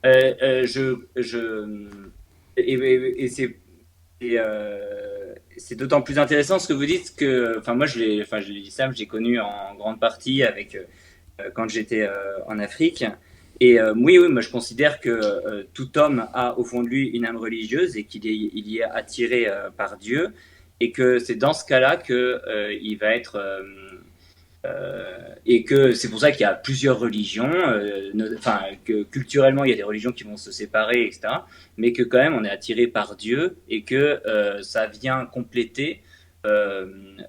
Je et c'est d'autant plus intéressant ce que vous dites que, enfin moi je l'ai dit ça, j'ai connu en grande partie avec quand j'étais en Afrique. Et oui, moi je considère que tout homme a au fond de lui une âme religieuse et il y est attiré par Dieu. et que c'est dans ce cas-là que il va être et que c'est pour ça qu'il y a plusieurs religions, enfin que culturellement il y a des religions qui vont se séparer, etc. Mais que quand même on est attiré par Dieu et que ça vient compléter, euh,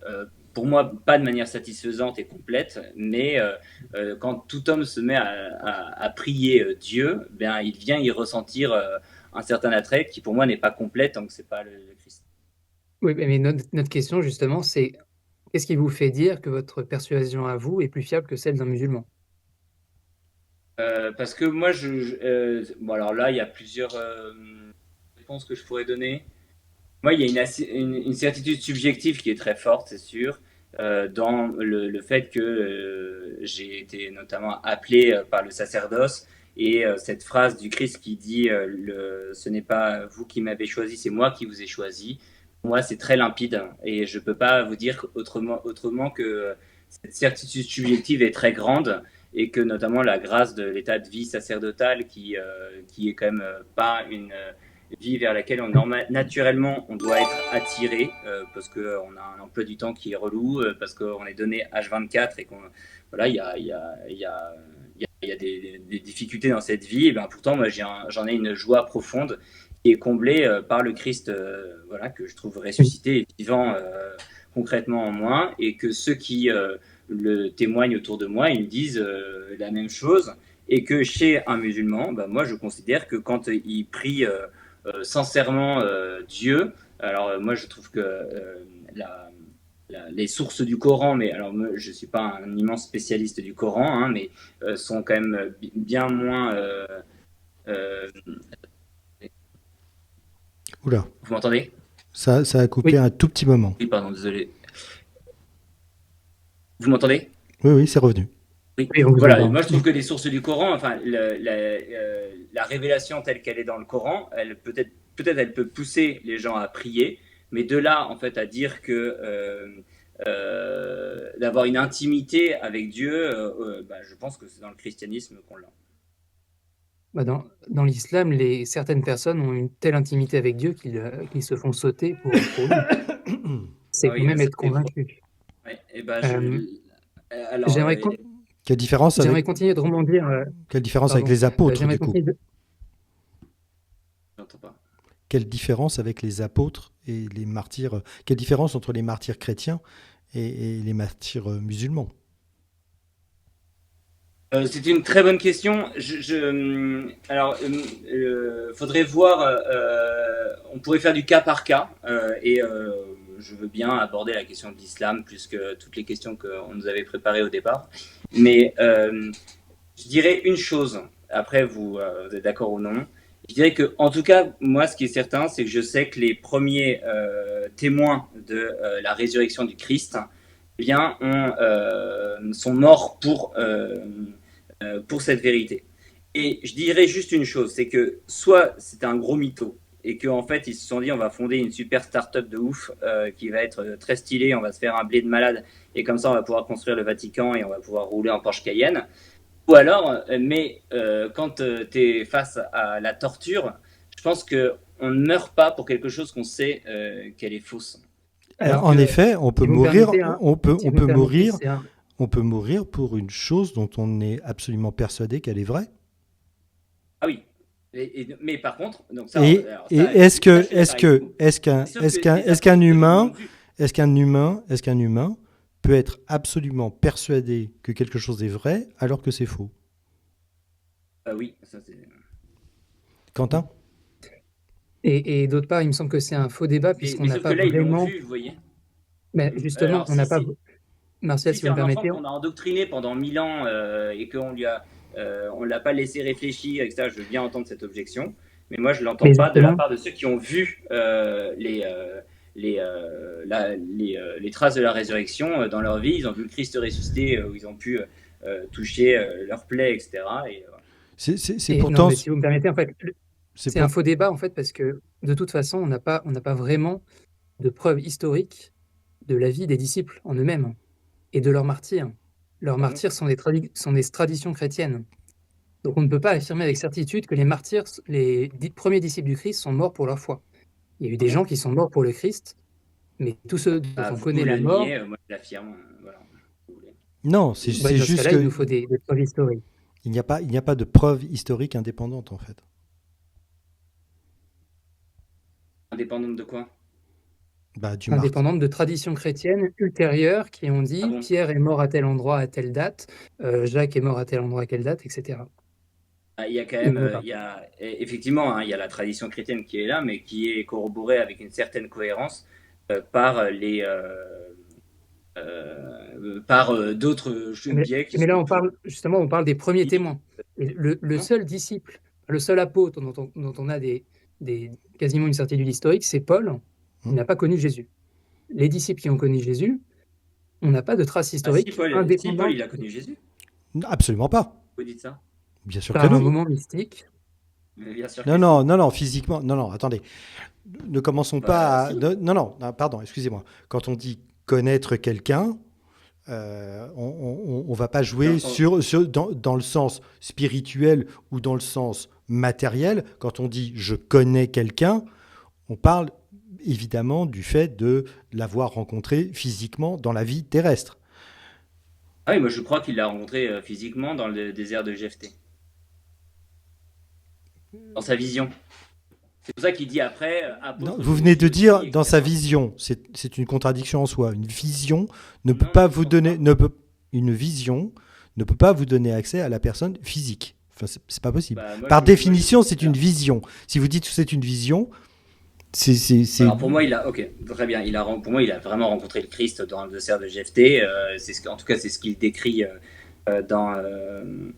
euh, pour moi pas de manière satisfaisante et complète, mais quand tout homme se met à prier Dieu, ben il vient y ressentir un certain attrait qui pour moi n'est pas complète tant que c'est pas le Christ. Oui, mais notre question justement, c'est qu'est-ce qui vous fait dire que votre persuasion à vous est plus fiable que celle d'un musulman? Parce que moi, bon, alors là, il y a plusieurs réponses que je pourrais donner. Moi, il y a une certitude subjective qui est très forte, c'est sûr, dans le fait que j'ai été notamment appelé par le sacerdoce et cette phrase du Christ qui dit ce n'est pas vous qui m'avez choisi, c'est moi qui vous ai choisi. Pour moi, c'est très limpide et je peux pas vous dire autrement que cette certitude subjective est très grande et que notamment la grâce de l'état de vie sacerdotal qui est quand même pas une vie vers laquelle naturellement on doit être attiré parce qu'on a un emploi du temps qui est relou, parce qu'on est donné H24 et qu'on voilà, il y a des difficultés dans cette vie. Et ben, pourtant, moi, j'en ai une joie profonde qui est comblée par le Christ, voilà, que je trouve ressuscité et vivant concrètement en moi, et que ceux qui le témoignent autour de moi, ils me disent la même chose. Et que chez un musulman, ben, moi, je considère que quand il prie sincèrement Dieu. Alors moi je trouve que les sources du Coran, mais alors moi, je suis pas un immense spécialiste du Coran, hein, mais sont quand même bien moins. Euh, Oula, vous m'entendez? ça a coupé Oui, un tout petit moment. Oui, pardon, désolé. Vous m'entendez? Oui, oui, c'est revenu. Oui, oui, on vous voilà. entend. Moi, je trouve que les sources du Coran, enfin, la révélation telle qu'elle est dans le Coran, peut-être elle peut pousser les gens à prier, mais de là, en fait, à dire que d'avoir une intimité avec Dieu, bah, je pense que c'est dans le christianisme qu'on l'a. Bah, dans l'islam, certaines personnes ont une telle intimité avec Dieu qu'ils se font sauter pour lui. C'est Ah quand oui, même être c'était faux. convaincu. Ouais, et ben Euh, alors, j'aimerais con- Quelle différence avec, j'aimerais continuer de rebondir. quelle différence avec Pardon. les apôtres, J'aimerais du coup? continuer de... j'entends pas. Quelle différence avec les apôtres et les martyrs? Quelle différence entre les martyrs chrétiens et les martyrs musulmans? C'est une très bonne question. Alors, faudrait voir. On pourrait faire du cas par cas, et je veux bien aborder la question de l'islam plus que toutes les questions qu'on nous avait préparées au départ. Mais je dirais une chose. Après, vous êtes d'accord ou non? Je dirais que, en tout cas, moi, ce qui est certain, c'est que je sais que les premiers témoins de la résurrection du Christ, eh bien, sont morts pour cette vérité. Et je dirais juste une chose, c'est que soit c'est un gros mytho, et qu'en fait ils se sont dit on va fonder une super start-up de ouf qui va être très stylée, on va se faire un blé de malade, et comme ça on va pouvoir construire le Vatican et on va pouvoir rouler en Porsche Cayenne. Ou alors, mais quand tu es face à la torture, je pense qu'on ne meurt pas pour quelque chose qu'on sait qu'elle est fausse. Alors En que, effet, on peut Si vous me mourir, permettez, hein, on peut, si on vous me peut permettez, mourir, c'est un... on peut mourir pour une chose dont on est absolument persuadé qu'elle est vraie. ah oui. Mais par contre, donc ça, Et, alors et ça, est-ce ça, que, je suis d'accord avec vous. Mais sauf que les est-ce qu'un apôtres, eux, ils l'ont humain, vu. est-ce qu'un humain peut être absolument persuadé que quelque chose est vrai alors que c'est faux? Oui, ça c'est. Quentin? Et d'autre part, il me semble que c'est un faux débat Mais, puisqu'on mais n'a sauf que pas là, ils l'ont vraiment... vu, vous voyez. Mais justement, Alors on n'a si, pas... si. Martial, Si si c'est vous me un enfant permettez, qu'on a endoctriné pendant 1000 ans et qu'on on l'a pas laissé réfléchir, etc., je veux bien entendre cette objection. Mais moi, je l'entends mais pas de la justement, part de ceux qui ont vu les traces de la résurrection dans leur vie. Ils ont vu le Christ ressuscité, où ils ont pu toucher leurs plaies, etc. Et, C'est et non, pourtant, mais si vous me permettez, en fait, c'est c'est un pour, faux débat, en fait, parce que de toute façon, on n'a pas vraiment de preuves historiques de la vie des disciples en eux-mêmes et de leurs martyrs. Leurs pardon. martyrs sont des traditions chrétiennes. Donc on ne peut pas affirmer avec certitude que les martyrs, premiers disciples du Christ, sont morts pour leur foi. Il y a eu des Pardon. gens qui sont morts pour le Christ, Mais tous ceux dont Ah, on vous connaît la le mort, niez, moi je l'affirme. Voilà, si vous voulez. Non, bah, c'est dans ce juste cas-là, il nous que faut des preuves historiques. il n'y a pas de preuve historique indépendante en fait. Indépendante de quoi? Bah, du martyr. Indépendantes de traditions chrétiennes ultérieures qui ont Ah dit bon? Pierre est mort à tel endroit à telle date, Jacques est mort à tel endroit à telle date, etc. Ah, il y a quand Il même, n'y en a pas. effectivement, hein, il y a la tradition chrétienne qui est là, mais qui est corroborée avec une certaine cohérence par d'autres Mais, biais qui mais là, sont on plus parle justement, on parle des premiers petits. témoins. Et le seul disciple, le seul apôtre dont on a quasiment une certitude historique, c'est Paul. Il Hmm. n'a pas connu Jésus. Les disciples qui ont connu Jésus, on n'a pas de traces Ah si, historiques Paul, il indépendantes a connu Jésus. Absolument pas. Vous dites ça? Bien sûr que par un non. Si, moment mystique. mais bien sûr Non, que non, si. non, non, physiquement. Non, non, attendez. Ne commençons Bah pas à. si. Non, non, non, pardon, excusez-moi. Quand on dit connaître quelqu'un, on va pas jouer dans le sens spirituel ou dans le sens matériel. Quand on dit je connais quelqu'un, on parle évidemment du fait de l'avoir rencontré physiquement dans la vie terrestre. Ah oui, moi je crois qu'il l'a rencontré physiquement dans le désert de Jephthé, dans sa vision. C'est pour ça qu'il dit après, Non, apôtre vous de venez de Jésus dire aussi, dans sa etc. vision, c'est une contradiction en soi. Une vision ne peut Non, pas non, je vous pense donner, pas. une vision ne peut pas vous donner accès à la personne physique. Enfin, c'est pas possible. Bah, Par je définition, pense c'est ça. une vision. Si vous dites que c'est une vision, Alors pour moi, ok, très bien. Pour moi, il a vraiment rencontré le Christ dans le dessert de Jephthé. En tout cas, c'est ce qu'il décrit euh, dans, euh,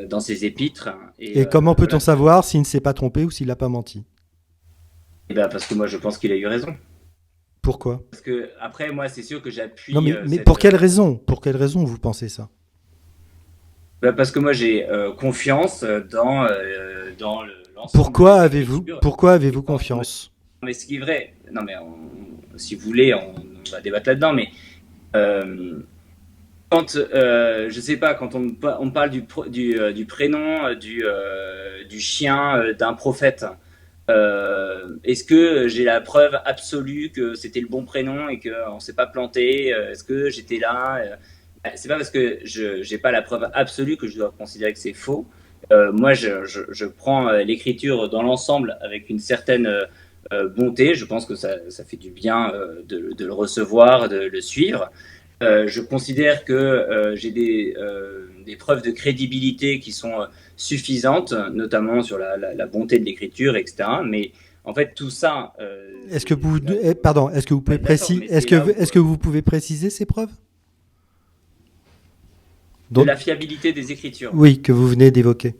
dans ses épîtres. Et comment peut-on Voilà. savoir s'il ne s'est pas trompé ou s'il n'a pas menti? Et ben, parce que moi, je pense qu'il a eu raison. Pourquoi? Parce que après, moi, c'est sûr que Non, j'appuie mais pour quelle raison? Pour quelle raison vous pensez ça? parce que moi, j'ai confiance dans l'ensemble des Écritures. Pourquoi Et avez-vous quand- confiance? mais ce qui est vrai, non mais si vous voulez, on va débattre là-dedans, mais euh, quand, je sais pas, quand on parle du prénom du chien d'un prophète, est-ce que j'ai la preuve absolue que c'était le bon prénom et qu'on ne s'est pas planté? Est-ce que j'étais là? C'est pas parce que je n'ai pas la preuve absolue que je dois considérer que c'est faux. Moi, je prends l'écriture dans l'ensemble avec une certaine bonté. Je pense que ça fait du bien de le recevoir, de le suivre. Je considère que j'ai des preuves de crédibilité qui sont suffisantes, notamment sur la bonté de l'écriture, etc. Mais en fait, tout ça, Est-ce que c'est là où pardon, est-ce que vous on va pouvez être d'accord, préciser, mais c'est là où est-ce que vous pouvez préciser ces preuves? de Donc, la fiabilité des écritures. oui, que vous venez d'évoquer.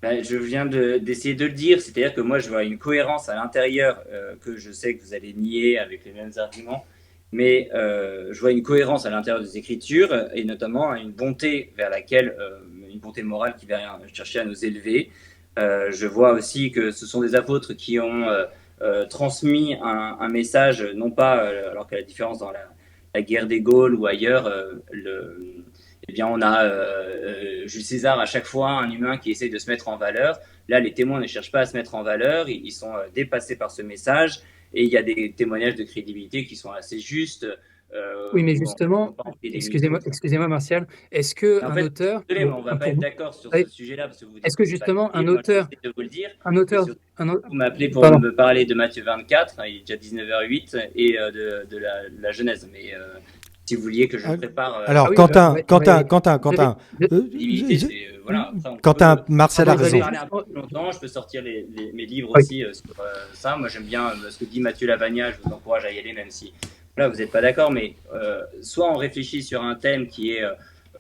Ben, je viens d'essayer de le dire, c'est-à-dire que moi, je vois une cohérence à l'intérieur que je sais que vous allez nier avec les mêmes arguments, mais je vois une cohérence à l'intérieur des Écritures et notamment une bonté vers laquelle, une bonté morale qui va chercher à nous élever. Je vois aussi que ce sont des apôtres qui ont transmis un message, non pas, alors qu'à la différence dans la guerre des Gaules ou ailleurs, eh bien, on a Jules César à chaque fois, un humain qui essaye de se mettre en valeur. Là, les témoins ne cherchent pas à se mettre en valeur, ils sont dépassés par ce message, et il y a des témoignages de crédibilité qui sont assez justes, Oui, mais où on ne peut justement, pas enfiler des mythos, etc. excusez-moi, Martial, est-ce que Et en un fait, auteur, désolé, mais on ne va pas pour être vous, d'accord sur ce sujet-là, parce que vous dites est-ce que que c'est pas la justement Bible. Moi, j'essaie de vous le dire. un Et auteur, surtout, un au- vous m'appelez pour pardon, me parler de Matthieu 24, il est déjà 19h08, et de la Genèse. Mais si vous vouliez que je prépare ah Alors, oui, bah, vous avez, Quentin, divinité, c'est voilà. Après, Quentin, Marcel a on vous peut avez raison. parler un juste, peu plus longtemps. Je peux sortir mes livres oui. aussi sur ça. Moi, j'aime bien ce que dit Mathieu Lavagna. Je vous encourage à y aller, même si voilà, vous n'êtes pas d'accord. Mais soit on réfléchit sur un thème qui est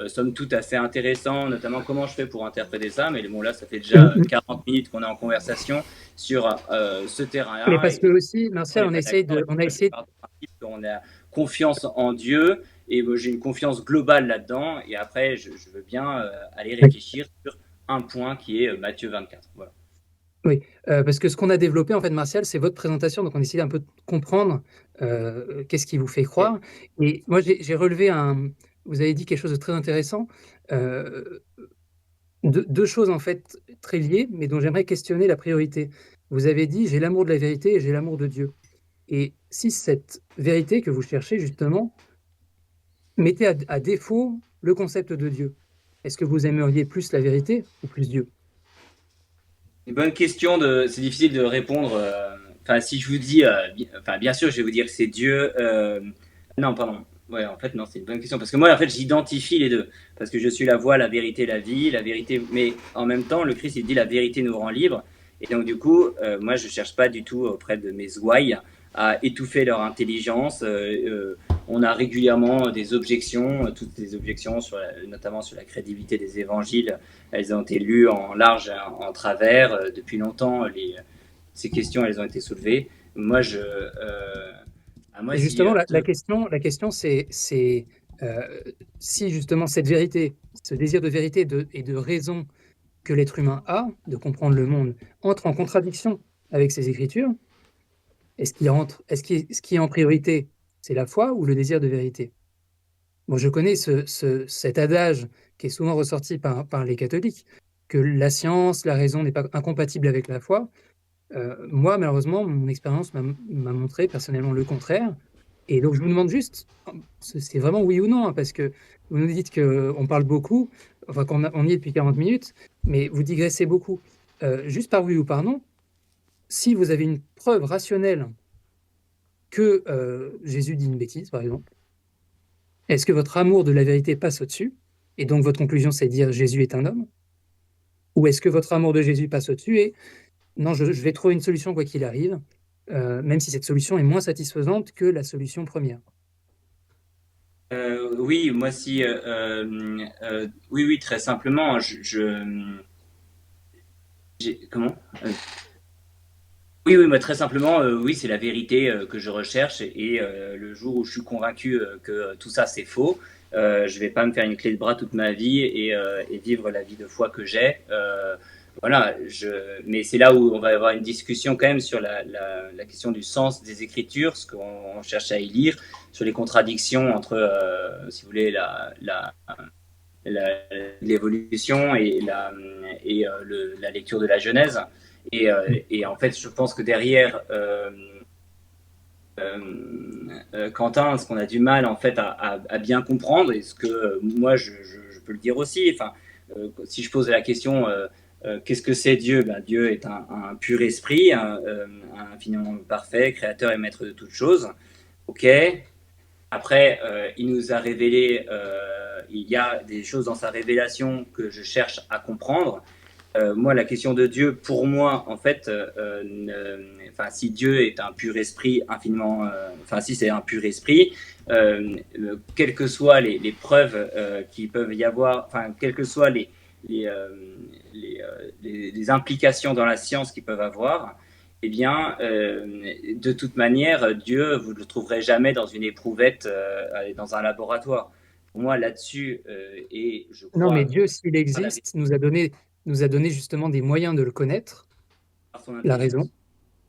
somme toute assez intéressant, notamment comment je fais pour interpréter ça. Mais bon, là, ça fait déjà 40 minutes qu'on est en conversation sur ce Mais terrain. parce Et que aussi, on Martial, n'est pas d'accord. on a Moi, je essayé, pars du principe qu'on a confiance en Dieu et j'ai une confiance globale là-dedans. Et après, je veux bien aller réfléchir sur un point qui est Matthieu 24. Voilà. oui, parce que ce qu'on a développé, en fait, Martial, c'est votre présentation, donc on essaie un peu de comprendre qu'est-ce qui vous fait Et, croire. Et moi, j'ai relevé vous avez dit quelque chose de très intéressant, euh, deux choses en fait très liées, mais dont j'aimerais questionner la priorité. Vous avez dit, j'ai l'amour de la vérité et j'ai l'amour de Dieu. Et si cette vérité que vous cherchez, justement, mettait à défaut le concept de Dieu, est-ce que vous aimeriez plus la vérité ou plus Dieu? Une bonne question. C'est difficile de répondre. Enfin, si je vous dis, enfin, bien sûr, je vais vous dire que c'est Dieu. Non, pardon. Ouais, en fait, non, c'est une bonne question parce que moi, en fait, j'identifie les deux parce que je suis la voie, la vérité, la vie, la vérité. Mais en même temps, le Christ, il dit la vérité nous rend libres. Et donc, du coup, moi, je cherche pas du tout auprès de mes ouailles à étouffer leur intelligence. On a régulièrement des objections, toutes des objections sur notamment sur la crédibilité des évangiles. Elles ont été lues en large, en travers. Depuis longtemps, ces questions, elles ont été soulevées. Moi, Et si justement, la question, c'est si justement cette vérité, ce désir de vérité et de raison que l'être humain a, de comprendre le monde, entre en contradiction avec ses Écritures, ce qui est en priorité, c'est la foi ou le désir de vérité? Bon, je connais cet adage qui est souvent ressorti par les catholiques, que la science, la raison n'est pas incompatible avec la foi. Moi, malheureusement, mon expérience m'a montré personnellement le contraire. Et donc, je vous demande juste, c'est vraiment oui ou non, hein, parce que vous nous dites qu'on parle beaucoup, enfin on y est depuis 40 minutes, mais vous digressez beaucoup. Juste par oui ou par non, si vous avez une preuve rationnelle que Jésus dit une bêtise, par exemple, est-ce que votre amour de la vérité passe au-dessus? Et donc, votre conclusion, c'est de dire Jésus est un homme? Ou est-ce que votre amour de Jésus passe au-dessus et non, je vais trouver une solution quoi qu'il arrive, même si cette solution est moins satisfaisante que la solution première. oui, moi si, oui, oui, très simplement, comment? Oui, oui, moi très simplement, oui, c'est la vérité que je recherche et le jour où je suis convaincu que tout ça c'est faux, je vais pas me faire une clé de bras toute ma vie et vivre la vie de foi que j'ai. Voilà, mais c'est là où on va avoir une discussion quand même sur la question du sens des Écritures, ce qu'on cherche à y lire, sur les contradictions entre, si vous voulez, la- l'évolution et la lecture de la Genèse. Et en fait, je pense que derrière, Quentin, ce qu'on a du mal en fait à bien comprendre, et ce que moi je peux le dire aussi, enfin, si je pose la question, qu'est-ce que c'est Dieu? Ben, Dieu est un pur esprit, un infiniment parfait, créateur et maître de toutes choses. Ok. Après, il nous a révélé, il y a des choses dans sa révélation que je cherche à comprendre. Moi, la question de Dieu, pour moi, en fait, enfin, si Dieu est un pur esprit infiniment, enfin, si c'est un pur esprit, quelles que soient les preuves qui peuvent y avoir, enfin, quelles que soient les, euh, les implications dans la science qu'ils peuvent avoir, eh bien, de toute manière, Dieu, vous ne le trouverez jamais dans une éprouvette, dans un laboratoire. Pour moi, là-dessus, et je Non, mais crois Dieu, s'il à la existe, nous a donné justement des moyens de le connaître, par son la raison. intelligence.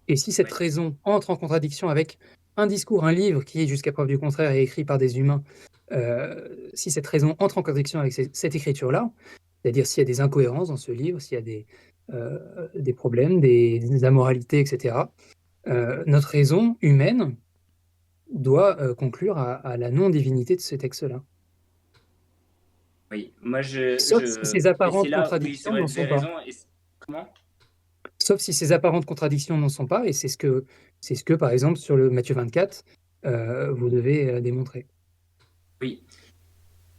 Et si cette Ouais. raison entre en contradiction avec un discours, un livre qui, jusqu'à preuve du contraire, est écrit par des humains, si cette raison entre en contradiction avec cette écriture-là, c'est-à-dire s'il y a des incohérences dans ce livre, s'il y a des problèmes, des amoralités, etc., notre raison humaine doit conclure à la non-divinité de ce texte-là. Oui, moi Sauf si ces et c'est apparentes là, oui, c'est contradictions vrai, n'en vous avez sont pas. raison. Comment? Sauf si ces apparentes contradictions n'en sont pas, et c'est ce que, par exemple, sur le Matthieu 24, vous devez démontrer. Oui.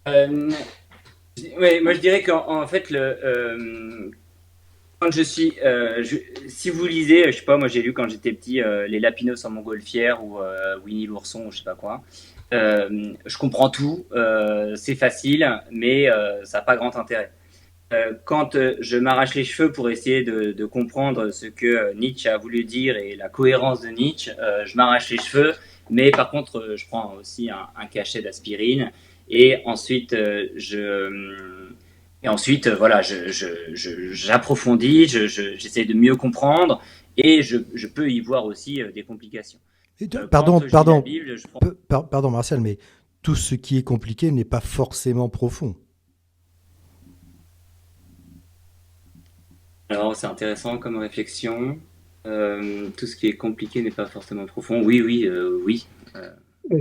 Euh, ouais, moi je dirais qu'en fait, quand si vous lisez, je sais pas, moi j'ai lu quand j'étais petit les Lapinos en montgolfière ou Winnie l'ourson ou je sais pas quoi. Je comprends tout, c'est facile, mais ça n'a pas grand intérêt. Quand je m'arrache les cheveux pour essayer de comprendre ce que Nietzsche a voulu dire et la cohérence de Nietzsche, je m'arrache les cheveux, mais par contre, je prends aussi un cachet d'aspirine et ensuite, voilà, j'approfondis, j'essaie de mieux comprendre et je peux y voir aussi des complications. Pardon, Quand je lis la pardon, Bible, je prends. pardon Martial, mais tout ce qui est compliqué n'est pas forcément profond. Alors, c'est intéressant comme réflexion. Tout ce qui est compliqué n'est pas forcément profond. Oui, oui, oui.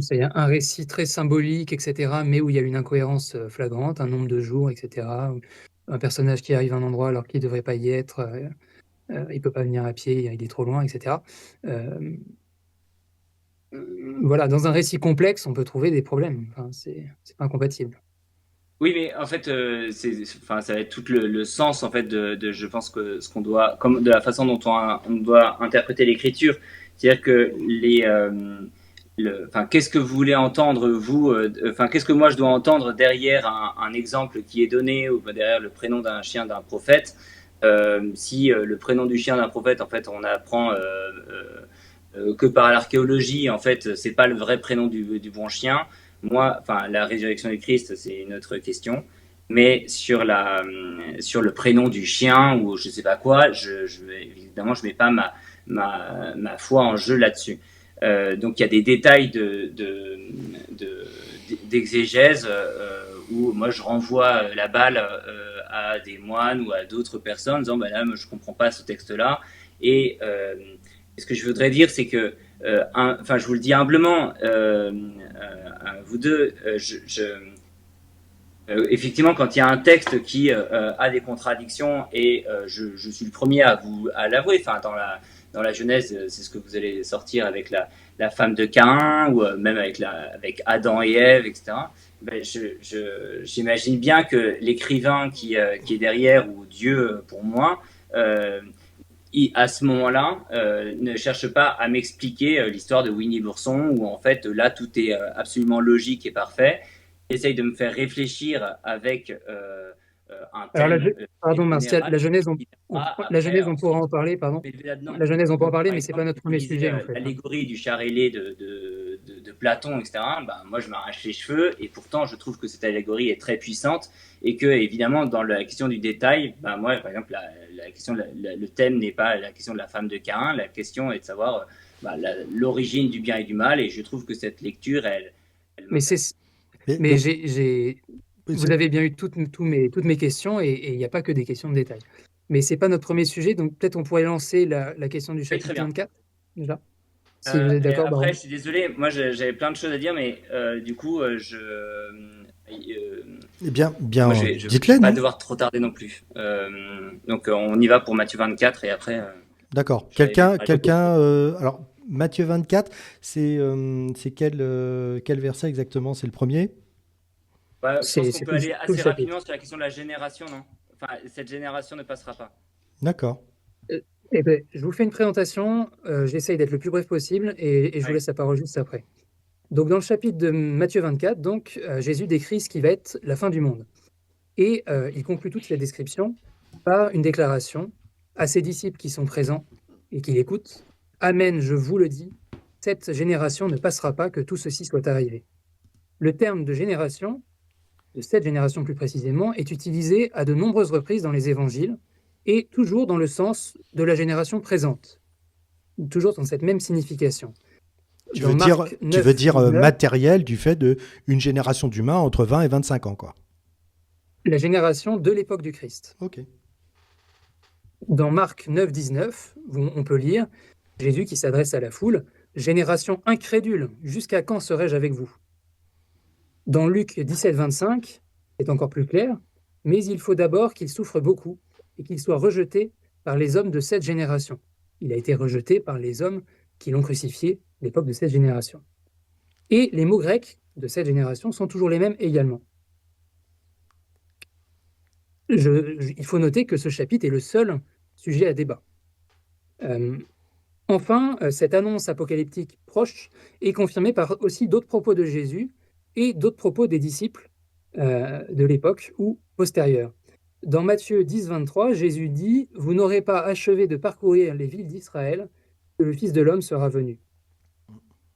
C'est un récit très symbolique, etc., mais où il y a une incohérence flagrante, un nombre de jours, etc. Un personnage qui arrive à un endroit alors qu'il ne devrait pas y être, il ne peut pas venir à pied, il est trop loin, etc. Euh, voilà, dans un récit complexe, on peut trouver des problèmes. Enfin, c'est pas incompatible. Oui, mais en fait, enfin, ça va être tout le sens en fait je pense que ce qu'on doit, comme de la façon dont on doit interpréter l'écriture, c'est-à-dire que enfin, qu'est-ce que vous voulez entendre vous, enfin, qu'est-ce que moi je dois entendre derrière un exemple qui est donné ou derrière le prénom d'un chien d'un prophète, si le prénom du chien d'un prophète, en fait, on apprend que par l'archéologie, en fait, c'est pas le vrai prénom du bon chien. Moi, enfin, la résurrection du Christ, c'est une autre question. Mais sur sur le prénom du chien ou je sais pas quoi, évidemment, je mets pas ma foi en jeu là-dessus. Donc il y a des détails d'exégèse où moi je renvoie la balle à des moines ou à d'autres personnes en disant bah là, moi, je comprends pas ce texte-là. Et ce que je voudrais dire, c'est que, enfin, je vous le dis humblement, vous deux, effectivement, quand il y a un texte qui a des contradictions, et je suis le premier à l'avouer, enfin, dans la Genèse, c'est ce que vous allez sortir avec la femme de Caïn, ou même avec Adam et Ève, etc. Ben, j'imagine bien que l'écrivain qui est derrière, ou Dieu pour moi, à ce moment-là, ne cherche pas à m'expliquer l'histoire de Winnie l'ourson, où en fait là tout est absolument logique et parfait. Il essaye de me faire réfléchir avec un Alors, thème pardon, Martial, général la Genèse, qui viendra la après Genèse, on pourra ensuite en parler, pardon. m'élever là-dedans. La Genèse, on peut en Donc, parler, par mais c'est pas exemple, notre premier utiliser sujet, en fait, hein. l'allégorie du char ailé de Platon, etc., ben, moi je m'arrache les cheveux, et pourtant je trouve que cette allégorie est très puissante, et que évidemment dans la question du détail, ben, moi par exemple la question, le thème n'est pas la question de la femme de Caïn, la question est de savoir ben, l'origine du bien et du mal, et je trouve que cette lecture, elle Mais m'intéresse. mais Donc, vous avez bien eu toutes mes questions, et il n'y a pas que des questions de détail. Mais c'est pas notre premier sujet, donc peut-être on pourrait lancer la question du Oui, très chapitre bien. 24, déjà. Si vous êtes Et d'accord, après, Baron. je suis désolé, moi j'avais plein de choses à dire, mais du coup, eh bien, moi je vais dites-les, pas non? devoir trop tarder non plus. Donc on y va pour Matthieu 24, et après, D'accord. je vais Alors, Matthieu 24, c'est quel verset exactement? C'est le premier? je pense qu'on C'est peut aller tout le assez chapitre. rapidement sur la question de la génération, non? Enfin, cette génération ne passera pas. D'accord. Euh, eh ben, je vous fais une présentation, j'essaye d'être le plus bref possible, et je vous Oui. laisse la parole juste après. Donc, dans le chapitre de Matthieu 24, donc, Jésus décrit ce qui va être la fin du monde. Et il conclut toute la description par une déclaration à ses disciples qui sont présents et qui l'écoutent. Amen, je vous le dis, cette génération ne passera pas, que tout ceci soit arrivé. Le terme de génération, de cette génération plus précisément, est utilisé à de nombreuses reprises dans les évangiles, et toujours dans le sens de la génération présente, toujours dans cette même signification. Dans Marc Tu veux 9, dire 19, matériel du fait de une génération d'humains entre 20 et 25 ans, quoi. la génération de l'époque du Christ. Ok. Dans Marc 9, 19, on peut lire Jésus qui s'adresse à la foule: génération incrédule, jusqu'à quand serai-je avec vous? Dans Luc 17, 25, c'est encore plus clair: mais il faut d'abord qu'il souffre beaucoup et qu'il soit rejeté par les hommes de cette génération. Il a été rejeté par les hommes qui l'ont crucifié à l'époque de cette génération. Et les mots grecs de cette génération sont toujours les mêmes également. Il faut noter que ce chapitre est le seul sujet à débat. Enfin, cette annonce apocalyptique proche est confirmée par aussi d'autres propos de Jésus et d'autres propos des disciples de l'époque ou postérieurs. Dans Matthieu 10, 23, Jésus dit: vous n'aurez pas achevé de parcourir les villes d'Israël, que le Fils de l'homme sera venu.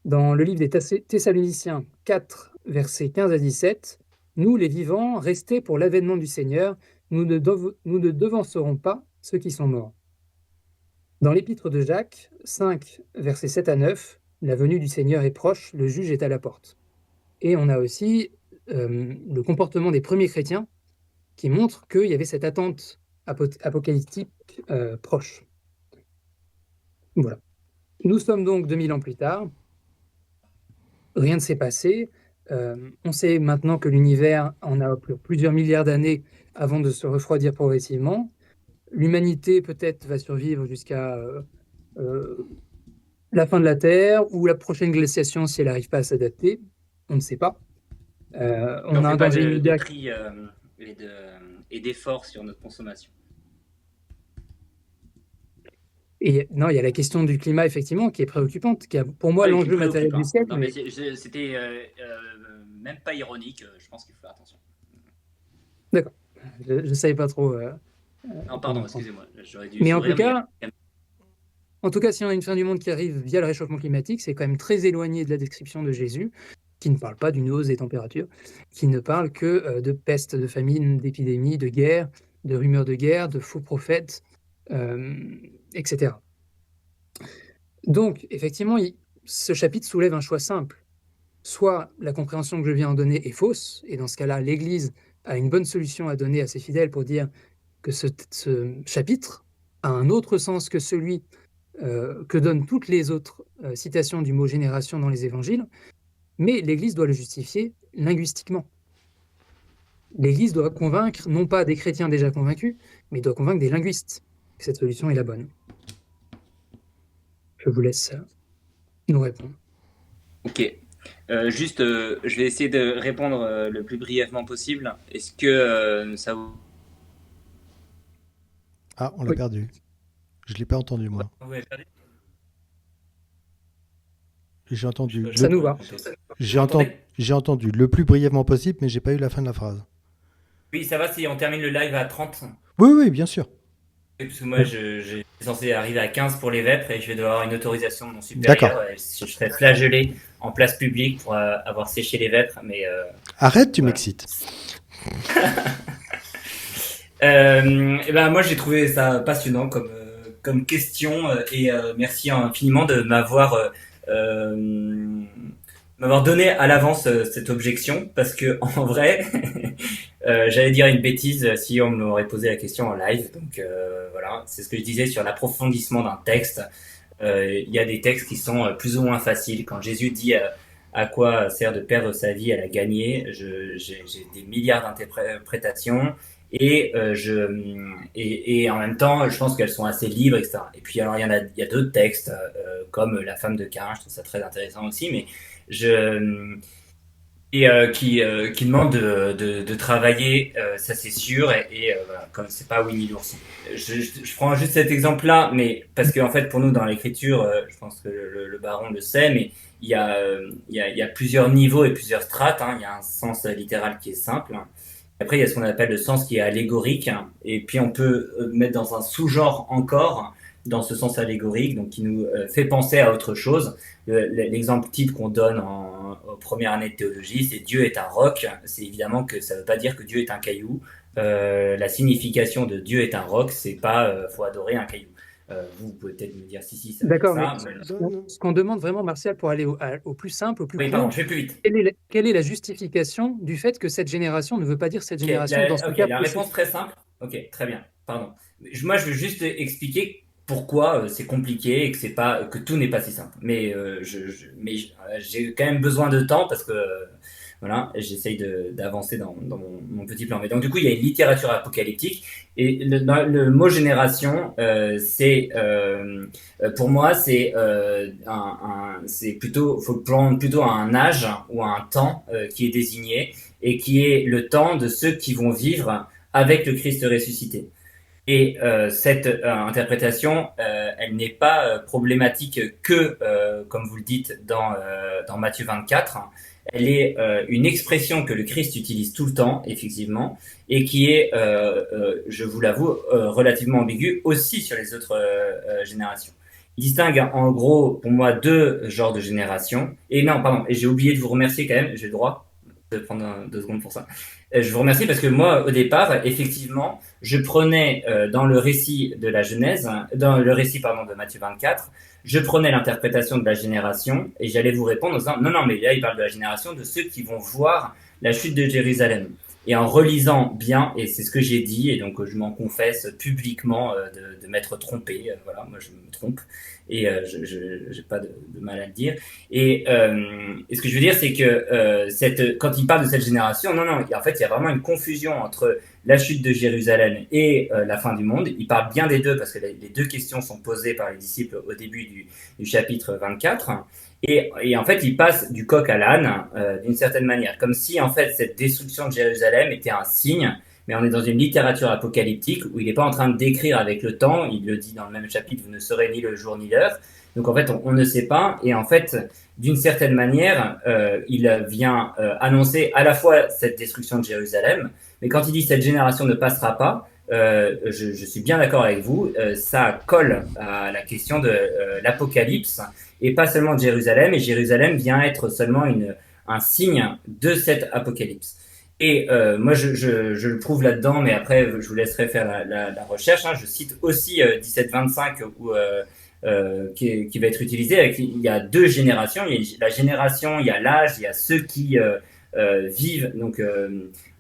Dans le livre des Thessaloniciens 4, versets 15 à 17, nous, les vivants, restés pour l'avènement du Seigneur, nous ne devancerons pas ceux qui sont morts. Dans l'épître de Jacques 5, versets 7 à 9, la venue du Seigneur est proche, le juge est à la porte. Et on a aussi le comportement des premiers chrétiens qui montre qu'il y avait cette attente apocalyptique proche. Voilà. Nous sommes donc 2000 ans plus tard. Rien ne s'est passé. On sait maintenant que l'univers en a plusieurs milliards d'années avant de se refroidir progressivement. L'humanité peut-être va survivre jusqu'à la fin de la Terre ou la prochaine glaciation si elle n'arrive pas à s'adapter. On ne sait pas. On On ne a fait un pas danger de immédiat. tri et d'efforts sur notre consommation. Et non, il y a la question du climat, effectivement, qui est préoccupante, qui est pour moi Ouais, qui me l'enjeu préoccupe, matériel du hein. siècle. Non, mais Mais c'était même pas ironique. Je pense qu'il faut faire attention. d'accord, je ne savais pas trop Non, comment pardon, le prendre. excusez-moi. J'aurais dû Mais sourire, mais il y a... en tout cas, si on a une fin du monde qui arrive via le réchauffement climatique, c'est quand même très éloigné de la description de Jésus, qui ne parle pas d'une hausse des températures, qui ne parle que de peste, de famine, d'épidémie, de guerre, de rumeurs de guerre, de faux prophètes, euh, etc. Donc, effectivement, ce chapitre soulève un choix simple. Soit la compréhension que je viens en donner est fausse, et dans ce cas-là, l'Église a une bonne solution à donner à ses fidèles pour dire que ce chapitre a un autre sens que celui que donnent toutes les autres citations du mot génération dans les évangiles, mais l'Église doit le justifier linguistiquement. L'Église doit convaincre non pas des chrétiens déjà convaincus, mais doit convaincre des linguistes que cette solution est la bonne. Je vous laisse nous répondre. Ok. Juste, je vais essayer de répondre le plus brièvement possible. Est-ce que ça vous... Ah, on l'a perdu. Je ne l'ai pas entendu, moi. Vous avez perdu? J'ai entendu, Ça nous va. j'ai entendu le plus brièvement possible, mais j'ai pas eu la fin de la phrase. Oui, ça va si on termine le live à 30. Oui, oui, bien sûr. Parce que moi, je suis censé arriver à 15 pour les vêpres et je vais devoir avoir une autorisation de mon supérieur. D'accord. Je serai flagellé en place publique pour avoir séché les vêpres. Mais Arrête, tu voilà. m'excites. Et ben, moi, j'ai trouvé ça passionnant comme question et merci infiniment de m'avoir donné à l'avance cette objection parce que en vrai, j'allais dire une bêtise si on m'aurait posé la question en live. Donc voilà, c'est ce que je disais sur l'approfondissement d'un texte. Il y a des textes qui sont plus ou moins faciles. Quand Jésus dit à quoi sert de perdre sa vie à la gagner, j'ai des milliards d'interprétations et en même temps, je pense qu'elles sont assez libres, etc. Et puis alors il y a d'autres textes comme La femme de Cain, je trouve ça très intéressant aussi, mais je qui demande de travailler, ça c'est sûr, et voilà, comme c'est pas Winnie l'ourson. Je prends juste cet exemple-là, mais parce qu'en fait pour nous dans l'écriture, je pense que le baron le sait, mais il y a plusieurs niveaux et plusieurs strates. Hein. Il y a un sens littéral qui est simple. Après, il y a ce qu'on appelle le sens qui est allégorique, et puis on peut mettre dans un sous-genre encore dans ce sens allégorique, donc qui nous fait penser à autre chose. L'exemple type qu'on donne aux premières années de théologie, c'est Dieu est un roc. C'est évidemment que ça ne veut pas dire que Dieu est un caillou. La signification de Dieu est un roc, c'est pas faut adorer un caillou. Vous pouvez peut-être me dire si ça. D'accord, ça, mais mais... ce qu'on demande vraiment, Martial, pour aller au plus simple, au plus Oui, court, pardon, je vais plus vite. quelle est la justification du fait que cette génération ne veut pas dire cette génération dans ce cas la réponse très simple. Ok, très bien. Pardon. Moi, je veux juste expliquer pourquoi c'est compliqué et que c'est pas que tout n'est pas si simple. Mais j'ai quand même besoin de temps parce que voilà, j'essaye d'avancer dans mon petit plan. Mais donc du coup, il y a une littérature apocalyptique et le mot génération, c'est pour moi c'est plutôt faut prendre plutôt un âge ou un temps qui est désigné et qui est le temps de ceux qui vont vivre avec le Christ ressuscité. Et cette interprétation, elle n'est pas problématique que, comme vous le dites, dans Matthieu 24. Elle est une expression que le Christ utilise tout le temps, effectivement, et qui est, je vous l'avoue, relativement ambiguë aussi sur les autres générations. Il distingue en gros, pour moi, deux genres de générations. Et non, pardon, et j'ai oublié de vous remercier quand même, j'ai le droit de prendre 2 secondes pour ça. Je vous remercie parce que moi, au départ, effectivement, je prenais dans le récit de la Genèse, dans le récit pardon de Matthieu 24, je prenais l'interprétation de la génération et j'allais vous répondre en disant non, mais là, il parle de la génération de ceux qui vont voir la chute de Jérusalem. Et en relisant bien, et c'est ce que j'ai dit, et donc je m'en confesse publiquement de m'être trompé. Voilà, moi je me trompe, et je j'ai pas de mal à le dire. Et ce que je veux dire, c'est que quand il parle de cette génération, non, en fait, il y a vraiment une confusion entre la chute de Jérusalem et la fin du monde. Il parle bien des deux parce que les deux questions sont posées par les disciples au début du chapitre 24. Et en fait, il passe du coq à l'âne d'une certaine manière, comme si en fait cette destruction de Jérusalem était un signe. Mais on est dans une littérature apocalyptique où il n'est pas en train de décrire avec le temps. Il le dit dans le même chapitre, vous ne saurez ni le jour ni l'heure. Donc en fait, on ne sait pas. Et en fait, d'une certaine manière, il vient annoncer à la fois cette destruction de Jérusalem, mais quand il dit cette génération ne passera pas, je suis bien d'accord avec vous, ça colle à la question de l'Apocalypse, et pas seulement de Jérusalem, et Jérusalem vient être seulement un signe de cette Apocalypse. Et moi, je le prouve là-dedans, mais après, je vous laisserai faire la recherche. Hein. Je cite aussi 1725, qui va être utilisé. Il y a deux générations. Il y a la génération, il y a l'âge, il y a ceux qui vivent. Donc,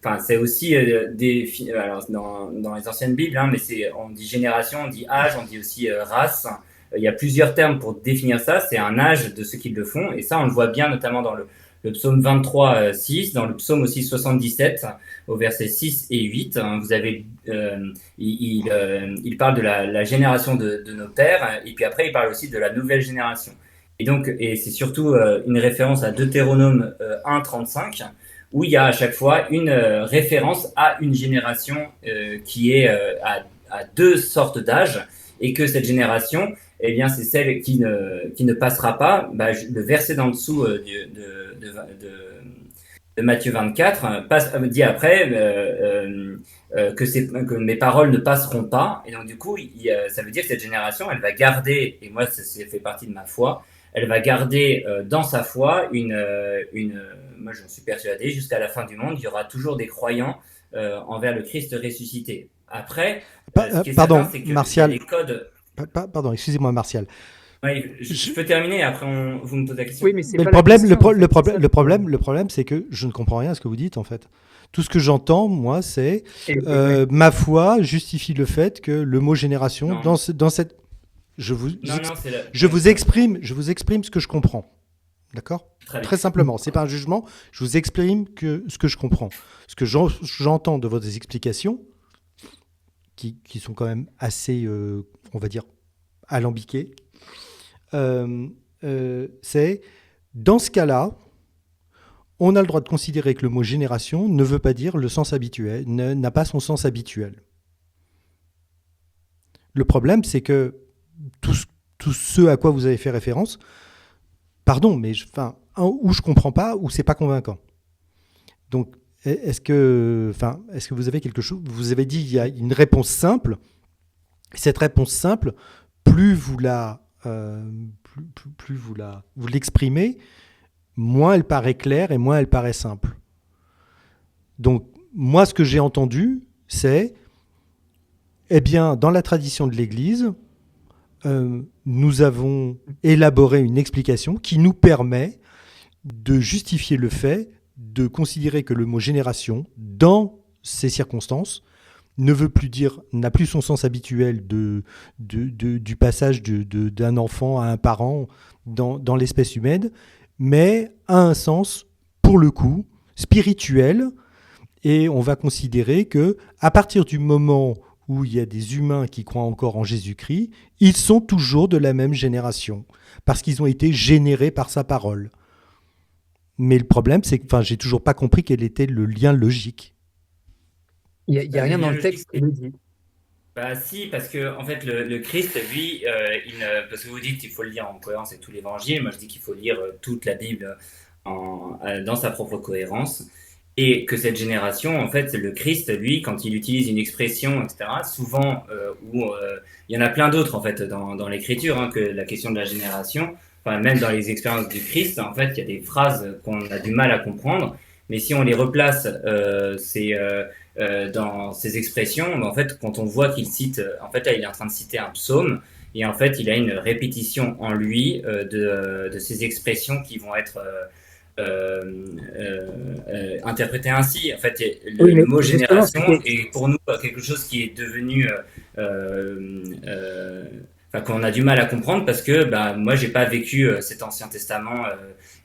enfin, c'est aussi alors dans les anciennes Bibles, hein, mais on dit génération, on dit âge, on dit aussi race. Il y a plusieurs termes pour définir ça. C'est un âge de ceux qui le font, et ça, on le voit bien notamment dans le psaume 23, 6, dans le psaume aussi 77, au verset 6 et 8. Hein, vous avez, il parle de la génération de nos pères, et puis après, il parle aussi de la nouvelle génération. Et c'est surtout une référence à Deutéronome 1, 35, où il y a à chaque fois une référence à une génération qui est à deux sortes d'âge, et que cette génération, eh bien, c'est celle qui ne passera pas. Bah, le verset d'en dessous de Matthieu 24 dit après que mes paroles ne passeront pas. Et donc, du coup, ça veut dire que cette génération, elle va garder, et moi, ça fait partie de ma foi, elle va garder dans sa foi moi, j'en suis persuadé, jusqu'à la fin du monde, il y aura toujours des croyants envers le Christ ressuscité. Après, ce qui est Pardon, certain, c'est que Martial. les codes... Pardon, excusez-moi, Martial. Oui, je peux terminer et après vous me posez la question. Oui, mais c'est Mais pas le la problème, question, le problème, c'est que je ne comprends rien à ce que vous dites en fait. Tout ce que j'entends, moi, c'est Et- ma foi justifie le fait que le mot génération Non. dans cette, je vous exprime ce que je comprends. D'accord ? Très simplement, c'est pas un jugement. Je vous exprime ce que je comprends. Ce que j'entends de vos explications, qui sont quand même assez, on va dire, alambiquées. C'est dans ce cas-là, on a le droit de considérer que le mot génération ne veut pas dire le sens habituel, n'a pas son sens habituel. Le problème, c'est que tout ce à quoi vous avez fait référence, pardon, mais ou je comprends pas, ou c'est pas convaincant. Donc, est-ce que vous avez quelque chose ? Vous avez dit il y a une réponse simple. Cette réponse simple, plus vous l'exprimez, moins elle paraît claire et moins elle paraît simple. Donc, moi, ce que j'ai entendu, c'est, eh bien, dans la tradition de l'Église, nous avons élaboré une explication qui nous permet de justifier le fait de considérer que le mot génération, dans ces circonstances, n'a plus son sens habituel du passage d'un enfant à un parent dans l'espèce humaine, mais a un sens, pour le coup, spirituel. Et on va considérer que à partir du moment où il y a des humains qui croient encore en Jésus-Christ, ils sont toujours de la même génération, parce qu'ils ont été générés par sa parole. Mais le problème, c'est que j'ai toujours pas compris quel était le lien logique. Il n'y a rien dans le texte qui le dit. Bah si, parce que en fait le Christ, lui, parce que vous dites qu'il faut le lire en cohérence avec tout l'Évangile, moi je dis qu'il faut lire toute la Bible dans sa propre cohérence, et que cette génération, en fait, le Christ, lui, quand il utilise une expression, etc., souvent, il y en a plein d'autres en fait dans l'Écriture, hein, que la question de la génération, enfin même dans les expériences du Christ, en fait, il y a des phrases qu'on a du mal à comprendre, mais si on les replace, dans ces expressions, en fait, quand on voit qu'il cite, en fait, là, il est en train de citer un psaume, et en fait, il a une répétition en lui de ces expressions qui vont être interprété ainsi. En fait, Oui, le mais mot justement, génération est pour nous quelque chose qui est devenu, enfin, qu'on a du mal à comprendre parce que bah, moi, j'ai pas vécu cet Ancien Testament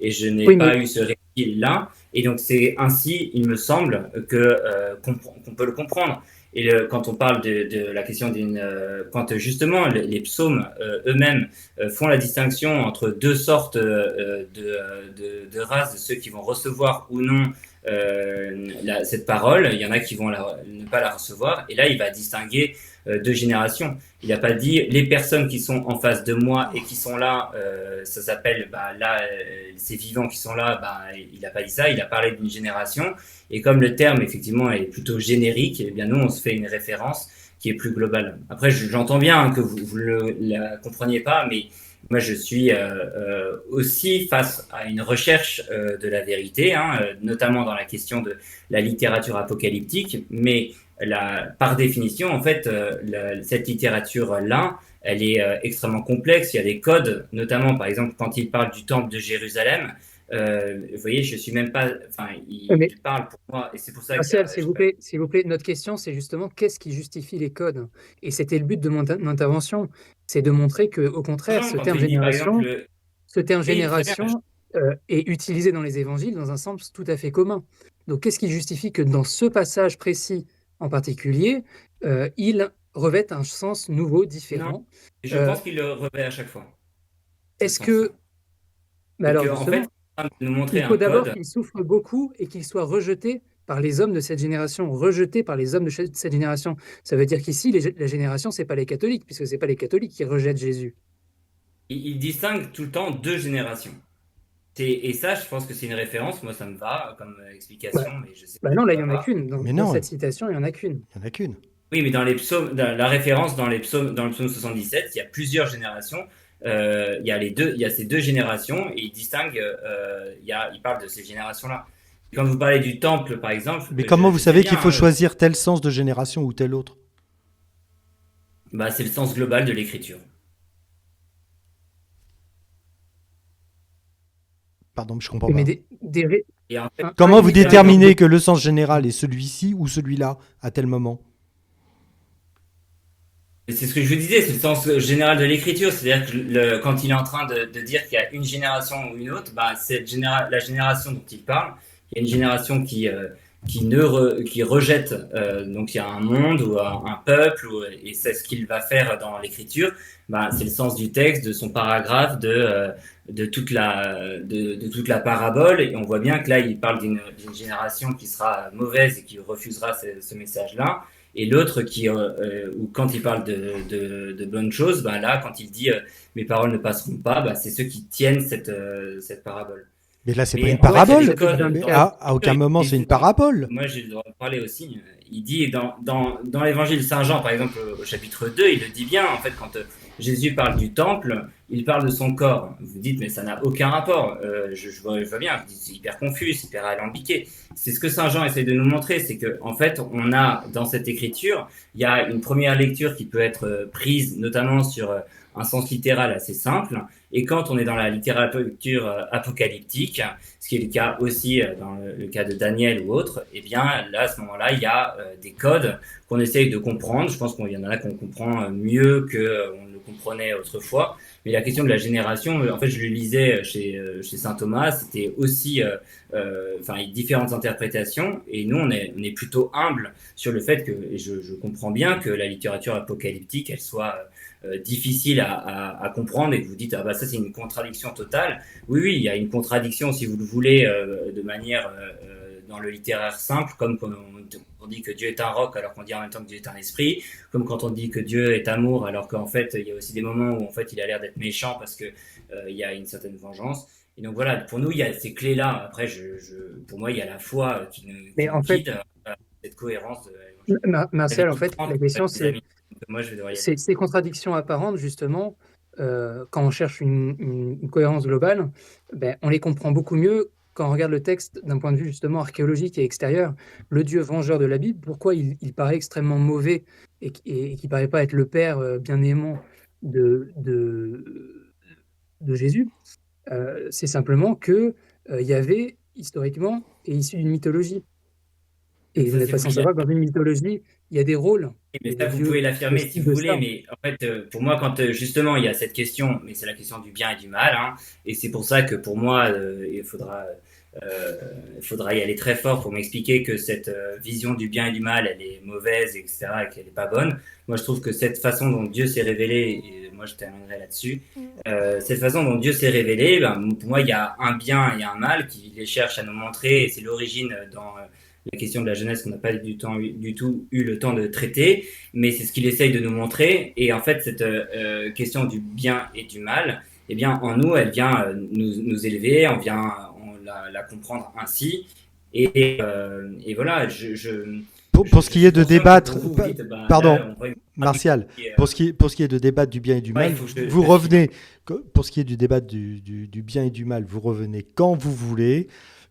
et je n'ai oui, mais pas eu ce récit-là. Et donc, c'est ainsi, il me semble, qu'on peut le comprendre. Et quand on parle de la question quand justement les psaumes eux-mêmes font la distinction entre deux sortes de races, de ceux qui vont recevoir ou non cette parole. Il y en a qui vont ne pas la recevoir. Et là, il va distinguer deux générations. Il n'a pas dit les personnes qui sont en face de moi et qui sont là, ça s'appelle ces vivants qui sont là. Bah, il n'a pas dit ça. Il a parlé d'une génération. Et comme le terme effectivement est plutôt générique, eh bien nous on se fait une référence qui est plus globale. Après, j'entends bien que vous ne la compreniez pas, mais moi, je suis aussi face à une recherche de la vérité, hein, notamment dans la question de la littérature apocalyptique. Mais par définition, en fait, cette littérature-là, elle est extrêmement complexe. Il y a des codes, notamment, par exemple, quand il parle du temple de Jérusalem. Vous voyez, je suis même pas. Enfin, mais il parle pour moi, et c'est pour ça qu'il y Martial, a. s'il vous plaît, notre question, c'est justement qu'est-ce qui justifie les codes? Et c'était le but de mon intervention, c'est de montrer que, au contraire, Quand il dit, par exemple, ce terme oui, très bien. génération est utilisé dans les évangiles dans un sens tout à fait commun. Donc, qu'est-ce qui justifie que dans ce passage précis en particulier, il revête un sens nouveau, Non, différent? je Euh, pense qu'il le revêt à chaque fois, ce Est-ce que, sens-là. mais Et alors qu'en fait, justement, il est en train de nous montrer il faut un d'abord code. qu'il souffre beaucoup et qu'il soit rejeté par les hommes de cette génération, rejeté par les hommes de cette génération. Ça veut dire qu'ici, la génération, c'est pas les catholiques, puisque c'est pas les catholiques qui rejettent Jésus. Il distingue tout le temps deux générations. Et ça, je pense que c'est une référence. Moi, ça me va comme Bah, explication, mais je sais bah pas si non, là, il ça y en a va. qu'une. Mais Dans non, cette citation, il y en a qu'une. il n'y en a qu'une. Oui, mais dans les psaumes, la référence dans les psaumes, dans le psaume 77, il y a plusieurs générations. Il y a ces deux générations et il distingue. Il parle de ces générations-là. Quand vous parlez du temple, par exemple, Mais comment vous je sais savez bien, qu'il faut hein, choisir tel sens de génération ou tel autre? bah, c'est le sens global de l'écriture. Pardon, je comprends Oui, mais pas. Et en fait, Comment vous par exemple, déterminez que le sens général est celui-ci ou celui-là à tel moment? c'est ce que je vous disais, c'est le sens général de l'écriture. C'est-à-dire que quand il est en train de dire qu'il y a une génération ou une autre, bah, la génération dont il parle, il y a une génération qui rejette. Donc il y a un monde ou un peuple, et c'est ce qu'il va faire dans l'écriture. Bah, c'est le sens du texte, de son paragraphe, de toute la parabole. Et on voit bien que là, il parle d'une génération qui sera mauvaise et qui refusera ce message-là. Et l'autre ou quand il parle de bonnes choses, bah là, quand il dit mes paroles ne passeront pas, bah, c'est ceux qui tiennent cette parabole. Mais là, c'est pas Mais une en fait, il y a des parabole. chapitre codes Mais dans 24. à aucun moment c'est une parabole. moi, j'ai le droit de parler aussi. Il dit dans l'évangile de Saint Jean, par exemple, au chapitre 2, il le dit bien. En fait, quand Jésus parle du temple, il parle de son corps. Vous dites, mais ça n'a aucun rapport. Je vois bien, c'est hyper confus, c'est hyper alambiqué. C'est ce que Saint Jean essaie de nous montrer, c'est que en fait, on a dans cette écriture, il y a une première lecture qui peut être prise notamment sur un sens littéral assez simple. Et quand on est dans la littérature apocalyptique, ce qui est le cas aussi dans le cas de Daniel ou autre, eh bien là, à ce moment-là, il y a des codes qu'on essaye de comprendre. Je pense qu'il y en a qu'on comprend mieux qu'on le comprenait autrefois. Mais la question de la génération, en fait, je le lisais chez Saint Thomas, c'était aussi différentes interprétations. Et nous, on est plutôt humble sur le fait que, et je comprends bien que la littérature apocalyptique, elle soit difficile à comprendre et que vous dites, ah bah ça c'est une contradiction totale. Oui, il y a une contradiction si vous le voulez de manière dans le littéraire simple, comme quand on dit que Dieu est un roc alors qu'on dit en même temps que Dieu est un esprit, comme quand on dit que Dieu est amour alors qu'en fait il y a aussi des moments où en fait il a l'air d'être méchant parce que il y a une certaine vengeance. Et donc voilà, pour nous il y a ces clés là. Après, pour moi il y a la foi qui Mais nous en fait, guide à cette cohérence de l'évangile. Vous avez Martial, en dit fait, 30, la question, les c'est amis. Donc, moi je vais devoir y aller. ces contradictions apparentes, justement, quand on cherche une cohérence globale, ben, on les comprend beaucoup mieux quand on regarde le texte d'un point de vue justement archéologique et extérieur. Le Dieu vengeur de la Bible, pourquoi il paraît extrêmement mauvais et qui paraît pas être le Père bien-aimant de, de, de Jésus? C'est simplement que Yahvé, historiquement, est issu d'une mythologie. Et vous Ça, n'êtes c'est pas vous sans qui savoir que dans une mythologie, il y a des rôles. mais Et ça, le vous pouvez dieu l'affirmer si aussi vous de voulez, ça. mais en fait, pour moi, quand justement il y a cette question, mais c'est la question du bien et du mal, hein, et c'est pour ça que pour moi, il faudra y aller très fort pour m'expliquer que cette vision du bien et du mal, elle est mauvaise, etc., et qu'elle n'est pas bonne. Moi, je trouve que cette façon dont Dieu s'est révélé, et moi je terminerai là-dessus, cette façon dont Dieu s'est révélé, ben, pour moi, il y a un bien et un mal qui les cherche à nous montrer, et c'est l'origine dans la question de la jeunesse qu'on n'a pas du tout eu le temps de traiter, mais c'est ce qu'il essaye de nous montrer. Et en fait, cette question du bien et du mal, eh bien, en nous, elle vient nous élever, la comprendre ainsi. Et voilà, Pour ce je qui est suis de conscient que débattre, pour vous, vous dites, ben, pardon, là, on voit une pratique Martial, qui est, pour ce qui est de débattre du bien et du ouais, mal, il faut que vous je finisse. revenez, pour ce qui est du débat du bien et du mal, vous revenez quand vous voulez.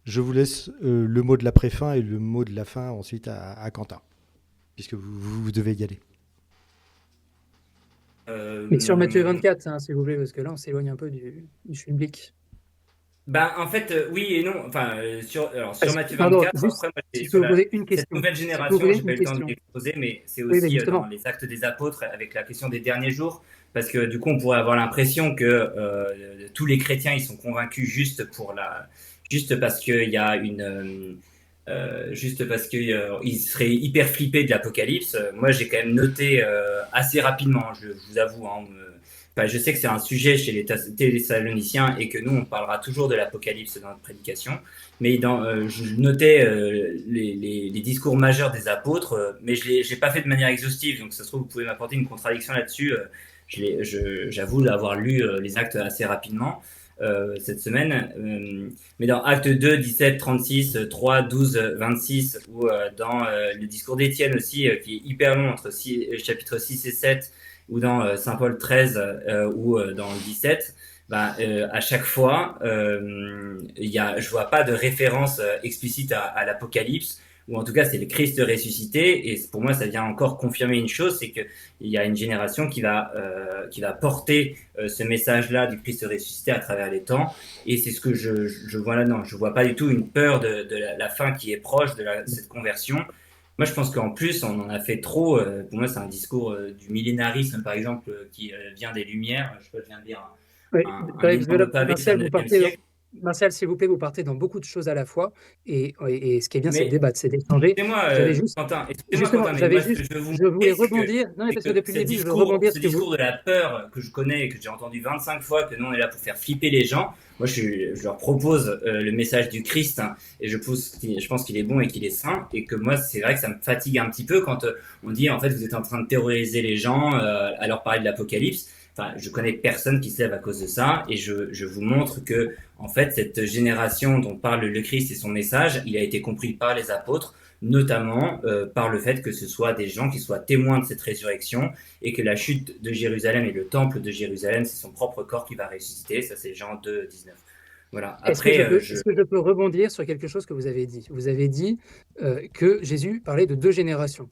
Je vous laisse le mot de la préfin et le mot de la fin ensuite à Quentin, puisque vous devez y aller. Mais sur Matthieu 24, hein, s'il vous plaît, parce que là, on s'éloigne un peu du public. Ben, en fait, oui et non. Enfin, sur Matthieu Pardon, 24, juste, après, moi, si je peux sur vous poser une cette question. nouvelle Si je peux vous génération, poser j'ai pas une eu le temps de question. l'exposer, mais c'est Oui, mais aussi dans justement. les actes des apôtres avec la question des derniers jours, parce que du coup, on pourrait avoir l'impression que tous les chrétiens, ils sont convaincus juste parce qu'il y a juste parce que ils seraient hyper flippés de l'Apocalypse. Moi, j'ai quand même noté assez rapidement, je vous avoue, hein, enfin, je sais que c'est un sujet chez les Thessaloniciens et que nous, on parlera toujours de l'Apocalypse dans notre prédication. Mais je notais les discours majeurs des apôtres, mais je l'ai pas fait de manière exhaustive. Donc, ça se trouve, vous pouvez m'apporter une contradiction là-dessus. J'avoue avoir lu les actes assez rapidement cette semaine. Mais dans Acte 2, 17, 36, 3, 12, 26, ou dans le discours d'Étienne aussi, qui est hyper long, entre chapitres 6 et 7, ou dans Saint Paul 13, ou dans le 17, bah, à chaque fois, je vois pas de référence explicite à l'Apocalypse, ou en tout cas c'est le Christ ressuscité, et pour moi ça vient encore confirmer une chose, c'est qu'il y a une génération qui va porter ce message-là du Christ ressuscité à travers les temps, et c'est ce que je vois là-dedans. Je vois pas du tout une peur de la fin qui est proche de cette conversion. Moi, je pense qu'en plus, on en a fait trop. Pour moi, c'est un discours du millénarisme, par exemple, qui vient des Lumières. Je sais pas, je viens de lire Oui, un parce que là, énorme pavé du Martial, 19e siècle. Martial, s'il vous plaît, vous partez dans beaucoup de choses à la fois. Et ce qui est bien, c'est de Mais débattre, c'est d'échanger. J'avais juste, excusez-moi, justement, Quentin, mais j'avais moi, ce que juste, je veux vous je voulais montrer, rebondir. Non, mais c'est parce que que depuis le début, je veux rebondir ce ce que vous. discours de la peur que je connais et que j'ai entendu 25 fois, que nous, on est là pour faire flipper les gens. Moi, je leur propose le message du Christ, hein, et je pense qu'il est bon et qu'il est saint, et que moi, c'est vrai que ça me fatigue un petit peu quand on dit, en fait, vous êtes en train de terroriser les gens à leur parler de l'Apocalypse. Enfin, je connais personne qui se lève à cause de ça, et je vous montre que, en fait, cette génération dont parle le Christ et son message, il a été compris par les apôtres, notamment par le fait que ce soit des gens qui soient témoins de cette résurrection, et que la chute de Jérusalem et le temple de Jérusalem, c'est son propre corps qui va ressusciter. Ça, c'est Jean 2, 19. Voilà. Est-ce que je Après, peux, est-ce que je peux rebondir sur quelque chose que vous avez dit? Vous avez dit que Jésus parlait de deux générations.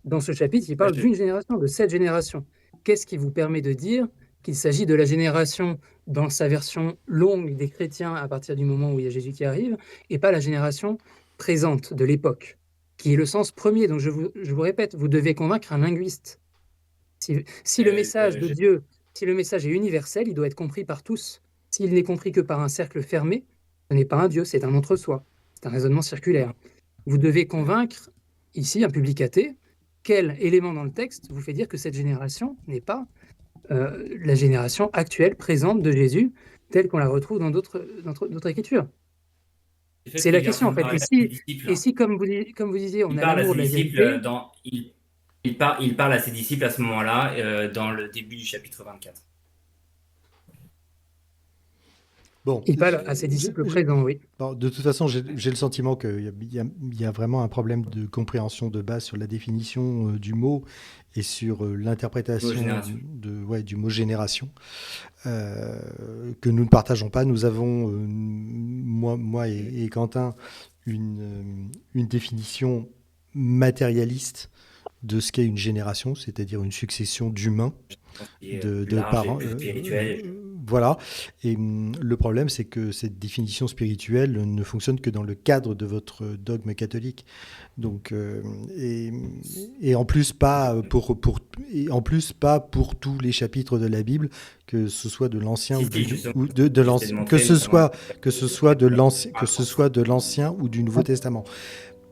Dans ce chapitre, il parle d'une génération, de cette génération. Qu'est-ce qui vous permet de dire qu'il s'agit de la génération dans sa version longue des chrétiens à partir du moment où il y a Jésus qui arrive, et pas la génération présente de l'époque, qui est le sens premier? Donc je vous répète, vous devez convaincre un linguiste. Si le message de Dieu, si le message est universel, il doit être compris par tous. S'il n'est compris que par un cercle fermé, ce n'est pas un Dieu, c'est un entre-soi. C'est un raisonnement circulaire. Vous devez convaincre ici un public athée. Quel élément dans le texte vous fait dire que cette génération n'est pas la génération actuelle, présente de Jésus, telle qu'on la retrouve dans d'autres écritures? C'est la question en fait. Et si comme vous disiez, on il a parle à l'amour ses de la disciples vérité, il parle à ses disciples à ce moment-là, dans le début du chapitre 24. Bon, il parle à ses disciples présents, oui. bon, de toute façon, j'ai le sentiment qu'il y a vraiment un problème de compréhension de base sur la définition du mot et sur l'interprétation du mot génération, que nous ne partageons pas. Nous avons, moi et Quentin, une définition matérialiste de ce qu'est une génération, c'est-à-dire une succession d'humains, de parents. Voilà. Et le problème, c'est que cette définition spirituelle ne fonctionne que dans le cadre de votre dogme catholique. Donc, et en plus pas pour tous les chapitres de la Bible, que ce soit de l'Ancien que ce soit de l'Ancien ou du Nouveau Testament.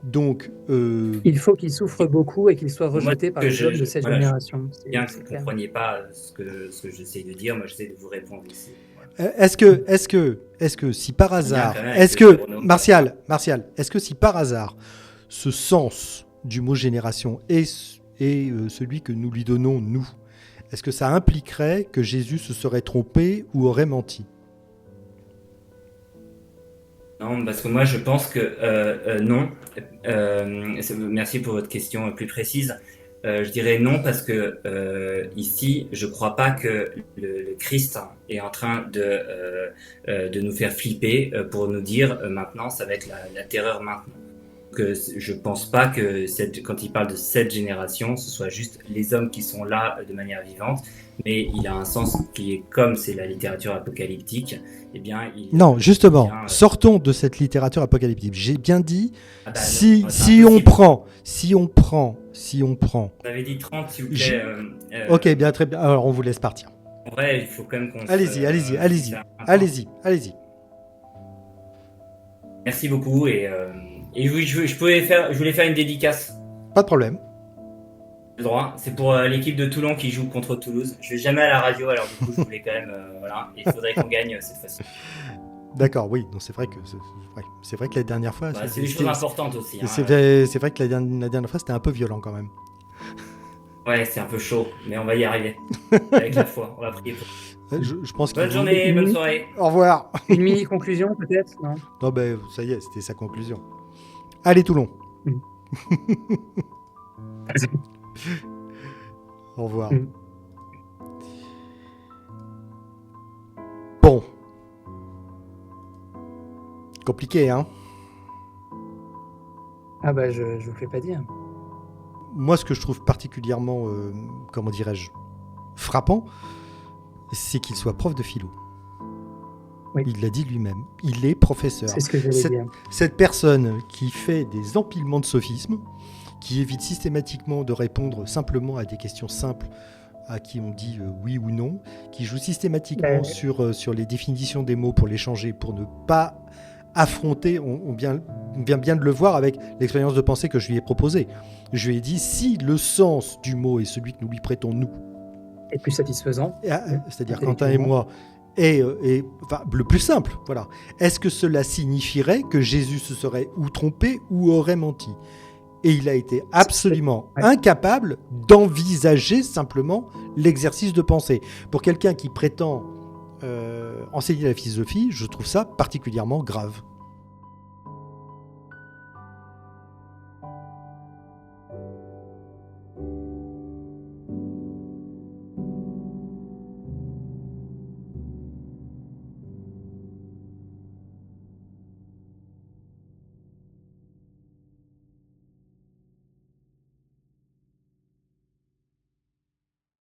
Donc, Il faut qu'il souffre beaucoup et qu'il soit rejeté par les hommes de cette génération. Bien que vous ne compreniez pas ce que j'essaie de dire, moi j'essaie de vous répondre ici. Est-ce que si par hasard, Martial, est-ce que si par hasard, ce sens du mot génération est celui que nous lui donnons, nous, est-ce que ça impliquerait que Jésus se serait trompé ou aurait menti ? Non, parce que moi je pense que non. Merci pour votre question plus précise. Je dirais non parce que ici, je crois pas que le Christ est en train de nous faire flipper pour nous dire maintenant ça va être la terreur maintenant. Que je pense pas que quand il parle de cette génération, ce soit juste les hommes qui sont là de manière vivante, mais il a un sens qui est comme c'est la littérature apocalyptique. Eh bien, non, justement, sortons de cette littérature apocalyptique. J'ai bien dit, si on prend. Vous avez dit 30, s'il vous plaît. Ok, bien, très bien. Alors, on vous laisse partir. Ouais, il faut quand même qu'on. Allez-y. Merci beaucoup et oui, je voulais faire une dédicace. Pas de problème. Le droit, c'est pour l'équipe de Toulon qui joue contre Toulouse. Je vais jamais à la radio, alors du coup, je voulais quand même, voilà, il faudrait qu'on gagne cette fois-ci. D'accord, oui, non, c'est vrai que la dernière fois. C'est des choses importantes aussi. C'est vrai que la dernière fois, c'était un peu violent quand même. Ouais, c'est un peu chaud, mais on va y arriver. Avec la foi, on va prier pour. Je pense bonne journée, bonne soirée. Au revoir. Une mini-conclusion peut-être, non ? Non, ben ça y est, c'était sa conclusion. Allez, Toulon. Au revoir. Bon. Compliqué, hein ? Ah bah, je vous fais pas dire. Moi, ce que je trouve particulièrement, comment dirais-je, frappant, c'est qu'il soit prof de philo. Oui. Il l'a dit lui-même. Il est professeur. C'est ce que j'allais dire. Cette personne qui fait des empilements de sophismes, qui évite systématiquement de répondre simplement à des questions simples à qui on dit oui ou non, qui joue systématiquement sur les définitions des mots pour les changer, pour ne pas affronter, on vient bien de le voir avec l'expérience de pensée que je lui ai proposée. Je lui ai dit, si le sens du mot est celui que nous lui prêtons nous, est plus satisfaisant, c'est-à-dire Quentin et moi, et enfin, le plus simple, voilà. Est-ce que cela signifierait que Jésus se serait ou trompé ou aurait menti ? Et il a été absolument incapable d'envisager simplement l'exercice de pensée. Pour quelqu'un qui prétend enseigner la philosophie, je trouve ça particulièrement grave.